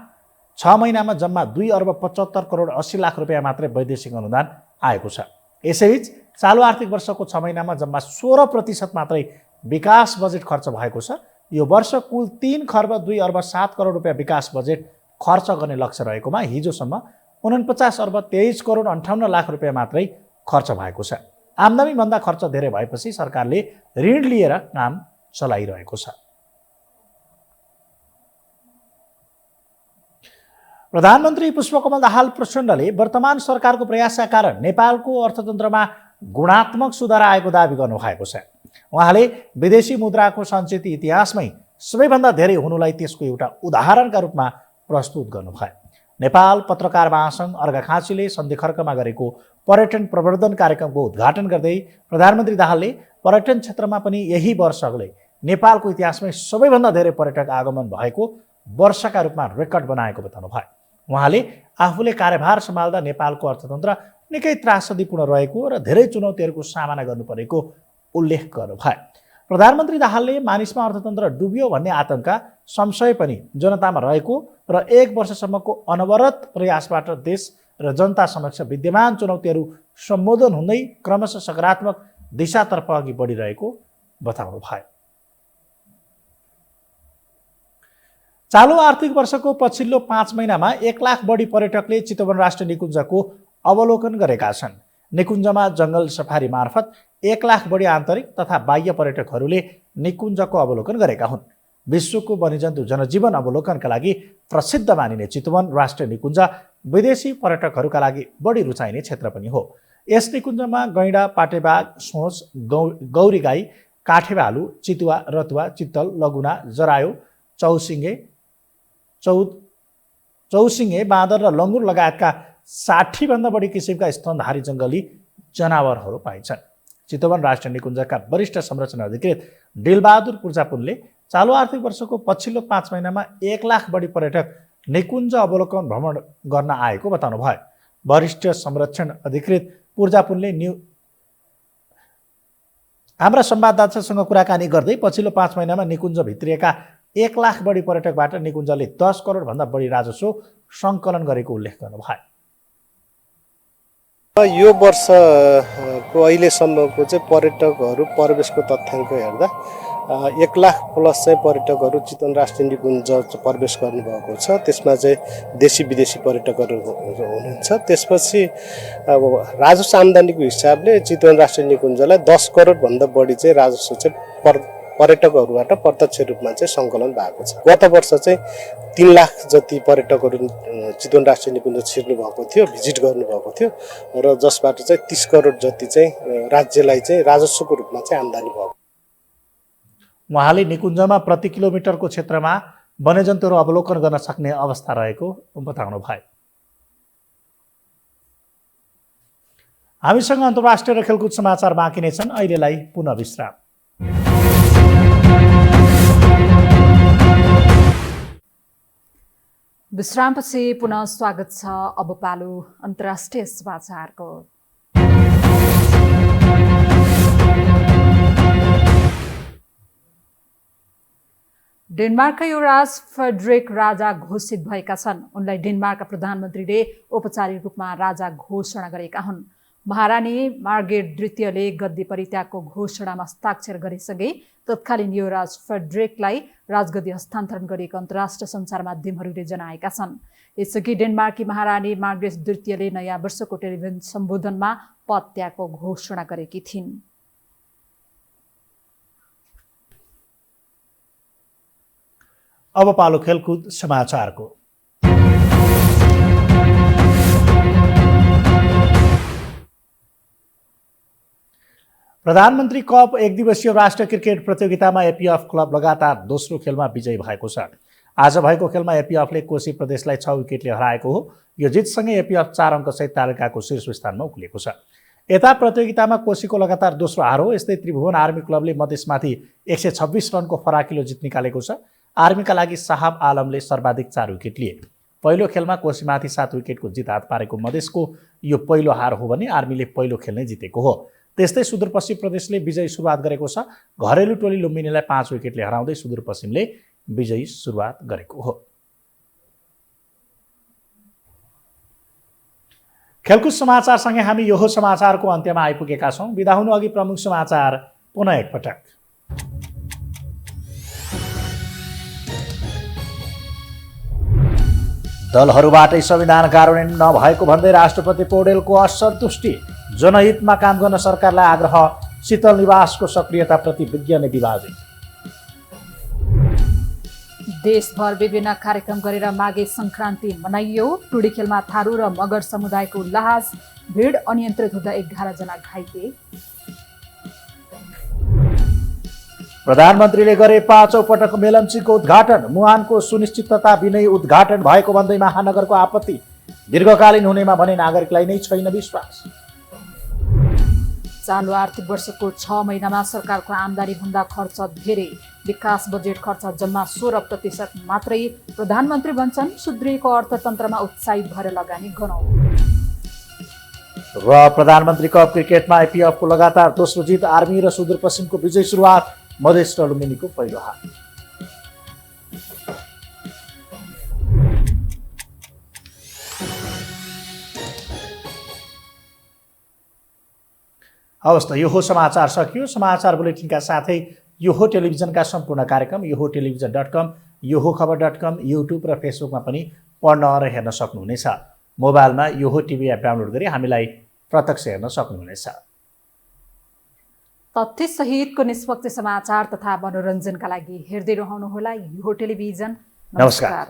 6 महिनामा जम्मा 2 अर्ब 75 करोड 80 लाख रुपियाँ मात्रै वैदेशिक अनुदान आएको छ। यसैबीच चालु आर्थिक वर्षको 6 महिनामा जम्मा 16% मात्रै विकास बजेट खर्च भएको छ। यो वर्ष कुल 3 खर्ब 2 अर्ब 7 करोड रुपियाँ विकास बजेट खर्च गर्ने लक्ष्य रहेकोमा हिजोसम्म 49 अर्ब 23 करोड 58 लाख रुपियाँ मात्रै खर्च भएको छ। आम्दानीभन्दा खर्च धेरै भएपछि सरकारले ऋण लिएर काम चलाइरहेको छ। प्रधानमन्त्री पुष्पकमल दाहाल प्रचण्डले वर्तमान सरकारको प्रयासका कारण नेपालको अर्थतन्त्रमा गुणात्मक सुधार आएको दावी गर्नुभएको छ। उहाँले विदेशी मुद्राको सञ्चित इतिहासमै सबैभन्दा धेरै हुनुलाई त्यसको एउटा उदाहरणका रूपमा प्रस्तुत गर्नुभयो। नेपाल पत्रकार महासङ्घ अर्घाखाँचीले सन्धिखर्कमा गरेको पर्यटन प्रवर्धन कार्यक्रमको उद्घाटन गर्दै प्रधानमन्त्री दाहालले पर्यटन क्षेत्रमा पनि यही वर्षले नेपालको इतिहासमै सबैभन्दा धेरै पर्यटक आगमन भएको वर्षका रूपमा रेकर्ड बनाएको बताउनुभयो। उहाँले आफूले कार्यभार सम्हाल्दा नेपालको अर्थतन्त्र निकै त्रासदीपूर्ण रहेको र धेरै चुनौतीहरूको सामना गर्नुपरेको उल्लेख गर्नुभयो। प्रधानमन्त्री दाहालले मानिसमा अर्थतन्त्र डुब्यो भन्ने आतंक संशय पनि जनतामा रहेको र 1 वर्षसम्मको अनवरत प्रयासबाट देश र जनता समक्ष विद्यमान चुनौतीहरू सम्बोधन हुँदै क्रमशः सकारात्मक दिशातर्फ अघि बढिरहेको बताउनु भयो। चालु आर्थिक वर्षको पछिल्लो 5 महिनामा 1 लाख बढी पर्यटकले चितवन राष्ट्रिय निकुञ्जको अवलोकन गरेका छन्। निकुञ्जमा जङ्गल सफारी मार्फत 1 लाख बढी आन्तरिक तथा बाह्य पर्यटकहरूले निकुञ्जको अवलोकन गरेका हुन्। विश्वको वन्यजन्तु जनजीवन अवलोकनका लागि प्रसिद्ध मानिने चितवन राष्ट्रिय निकुञ्ज विदेशी पर्यटकहरूका लागि बढी रुचाइने क्षेत्र पनि हो। यस निकुञ्जमा गैँडा, पाटेबाघ, सोच, गौरी गाई, काठे भालु, चितुवा, रतुवा, चित्तल, लगुना, जरायो, चौसिङ्गे, बाँदर र लङ्गुर लगायतका 60 भन्दा बढी किसिमका स्तनधारी जङ्गली जनावरहरू पाइन्छन्। चितवन राष्ट्रिय निकुञ्जका वरिष्ठ संरक्षण अधिकृत दिलबहादुर पूर्जापुनले चालु आर्थिक वर्षको पछिल्लो 5 महिनामा 1 लाख बढी पर्यटक निकुञ्ज अवलोकन भ्रमण गर्न आएको बताउनु भयो। वरिष्ठ संरक्षण अधिकृत पूर्जापुनले हाम्रा संवाददातासँग कुराकानी गर्दै पछिल्लो 5 महिनामा निकुञ्ज भित्रिएका 1 लाख बढी पर्यटकबाट निकुञ्जले 10 करोड भन्दा बढी राजस्व सङ्कलन गरेको उल्लेख गर्नुभयो। यो वर्षको अहिलेसम्मको चाहिँ पर्यटकहरू प्रवेशको तथ्याङ्क हेर्दा 1 लाख प्लस चाहिँ पर्यटकहरू चितवन राष्ट्रिय निकुञ्ज प्रवेश गर्नुभएको छ। त्यसमा चाहिँ देशी विदेशी पर्यटकहरू हुनुहुन्छ। त्यसपछि अब राजस्व आम्दानीको हिसाबले चितवन राष्ट्रिय निकुञ्जलाई 10 करोडभन्दा बढी चाहिँ राजस्व चाहिँ पर्यटकहरूबाट प्रत्यक्ष रूपमा चाहिँ सङ्कलन भएको छ। गत वर्ष चाहिँ 3 लाख जति पर्यटकहरू चितवन राष्ट्रिय निकुञ्ज छिर्नु भएको थियो, भिजिट गर्नुभएको थियो र जसबाट चाहिँ 30 करोड जति चाहिँ राज्यलाई चाहिँ राजस्वको रूपमा चाहिँ आम्दानी भएको। उहाँले निकुञ्जमा प्रति किलोमिटरको क्षेत्रमा वन्यजन्तुहरू अवलोकन गर्न सक्ने अवस्था रहेको बताउनु भयो। हामीसँग अन्तर्राष्ट्रिय र खेलकुद समाचार बाँकी नै छन्। अहिलेलाई पुनः विश्राम। विश्रामपछि पुनः स्वागत छ। अब पालो अन्तर्राष्ट्रिय समाचारको। डेनमार्कका युवराज फ्रेडरिक राजा घोषित भएका छन्। उनलाई डेनमार्कका प्रधानमन्त्रीले औपचारिक रूपमा राजा घोषणा गरेका हुन्। महारानी मार्गरेट द्वितीयले गद्दी परित्यागको घोषणामा हस्ताक्षर गरिसके तत्कालीन युवराज फ्रेडरिकलाई राजगद्दी हस्तान्तरण गरिएको अन्तर्राष्ट्रिय सञ्चार माध्यमहरूले जनाएका छन्। यसअघि डेनमार्की महारानी मार्गरेट द्वितीयले नयाँ वर्षको टेलिभिजन सम्बोधनमा पद त्यागको घोषणा गरेकी थिइन्। अब पालो खेलकुद समाचारको। प्रधानमन्त्री कप 1 दिवसीय राष्ट्रिय क्रिकेट प्रतियोगितामा एपीएफ क्लब लगातार दोस्रो खेलमा विजयी भएको छ। आज भएको खेलमा एपीएफले कोशी प्रदेशलाई 6 विकेटले हराएको हो। यो जितसँगै एपीएफ 4 अङ्कसहित तालिकाको शीर्ष स्थानमा उक्लिएको छ। यता प्रतियोगितामा कोशीको लगातार दोस्रो हार हो। यस्तै त्रिभुवन आर्मी क्लबले मधेसमाथि 126 रनको फराकिलो जित निकालेको छ। आर्मीका लागि साहब आलमले सर्वाधिक 4 विकेट लिए। पहिलो खेलमा कोशीमाथि 7 विकेटको जित हात पारेको मधेसको यो पहिलो हार हो भने आर्मीले पहिलो खेल नै जितेको हो। त्यस्तै सुदूरपश्चिम प्रदेशले विजयी सुरुवात गरेको छ। घरेलु टोली लुम्बिनीलाई 5 विकेटले हराउँदै सुदूरपश्चिमले विजयी सुरुवात गरेको हो। खेलकुद समाचारसँगै हामी यो समाचारको अन्त्यमा आइपुगेका छौँ। बिदा हुनु अघि प्रमुख समाचार पुनः एकपटक। दलहरूबाटै संविधान कार्यान्वयन नभएको भन्दै राष्ट्रपति पौडेलको असन्तुष्टि। जनहितमा काम गर्न सरकारलाई आग्रह। शीतल निवासको सक्रियताप्रति विज्ञ विभाजित। देशभर विभिन्न कार्यक्रम गरेर माघे सङ्क्रान्ति मनाइयो। टुडी खेलमा थारू र मगर समुदायको उल्लास। भिड अनियन्त्रित हुँदा 11 जना घाइते। प्रधानमन्त्रीले गरे 5औं पटक मेलम्चीको उद्घाटन। मुहानको सुनिश्चितता बिनै उद्घाटन भएको भन्दै महानगरको आपत्ति। दीर्घकालीन हुनेमा भने नागरिकलाई नै छैन विश्वास। चालु आर्थिक वर्षको 6 महिनामा सरकारको आम्दानी भन्दा खर्च धेरै। विकास बजेट खर्च जम्मा 16% मात्रै। प्रधानमन्त्री भन्छन् सुध्रिएको अर्थतन्त्रमा उत्साहित भएर लगानी गरौँ। र प्रधानमन्त्री कप क्रिकेटमा एपीएफको लगातार दोस्रो जित। आर्मी र सुदूरपश्चिमको विजय सुरुवात। मधेस र लुम्बिनीको पहिलो हार। हवस् त यो हो समाचार सकियो। समाचार बुलेटिनका साथै यो हो टेलिभिजनका सम्पूर्ण कार्यक्रम यो हो टेलिभिजन.com yohokhबर.com, युट्युब र फेसबुकमा पनि पढ्न र हेर्न सक्नुहुनेछ। मोबाइलमा योहो टिभी एप डाउनलोड गरी हामीलाई प्रत्यक्ष हेर्न सक्नुहुनेछ। तथ्य सहितको निष्पक्ष समाचार तथा मनोरञ्जनका लागि हेर्दै रहनुहोला योहो टेलिभिजन। नमस्कार।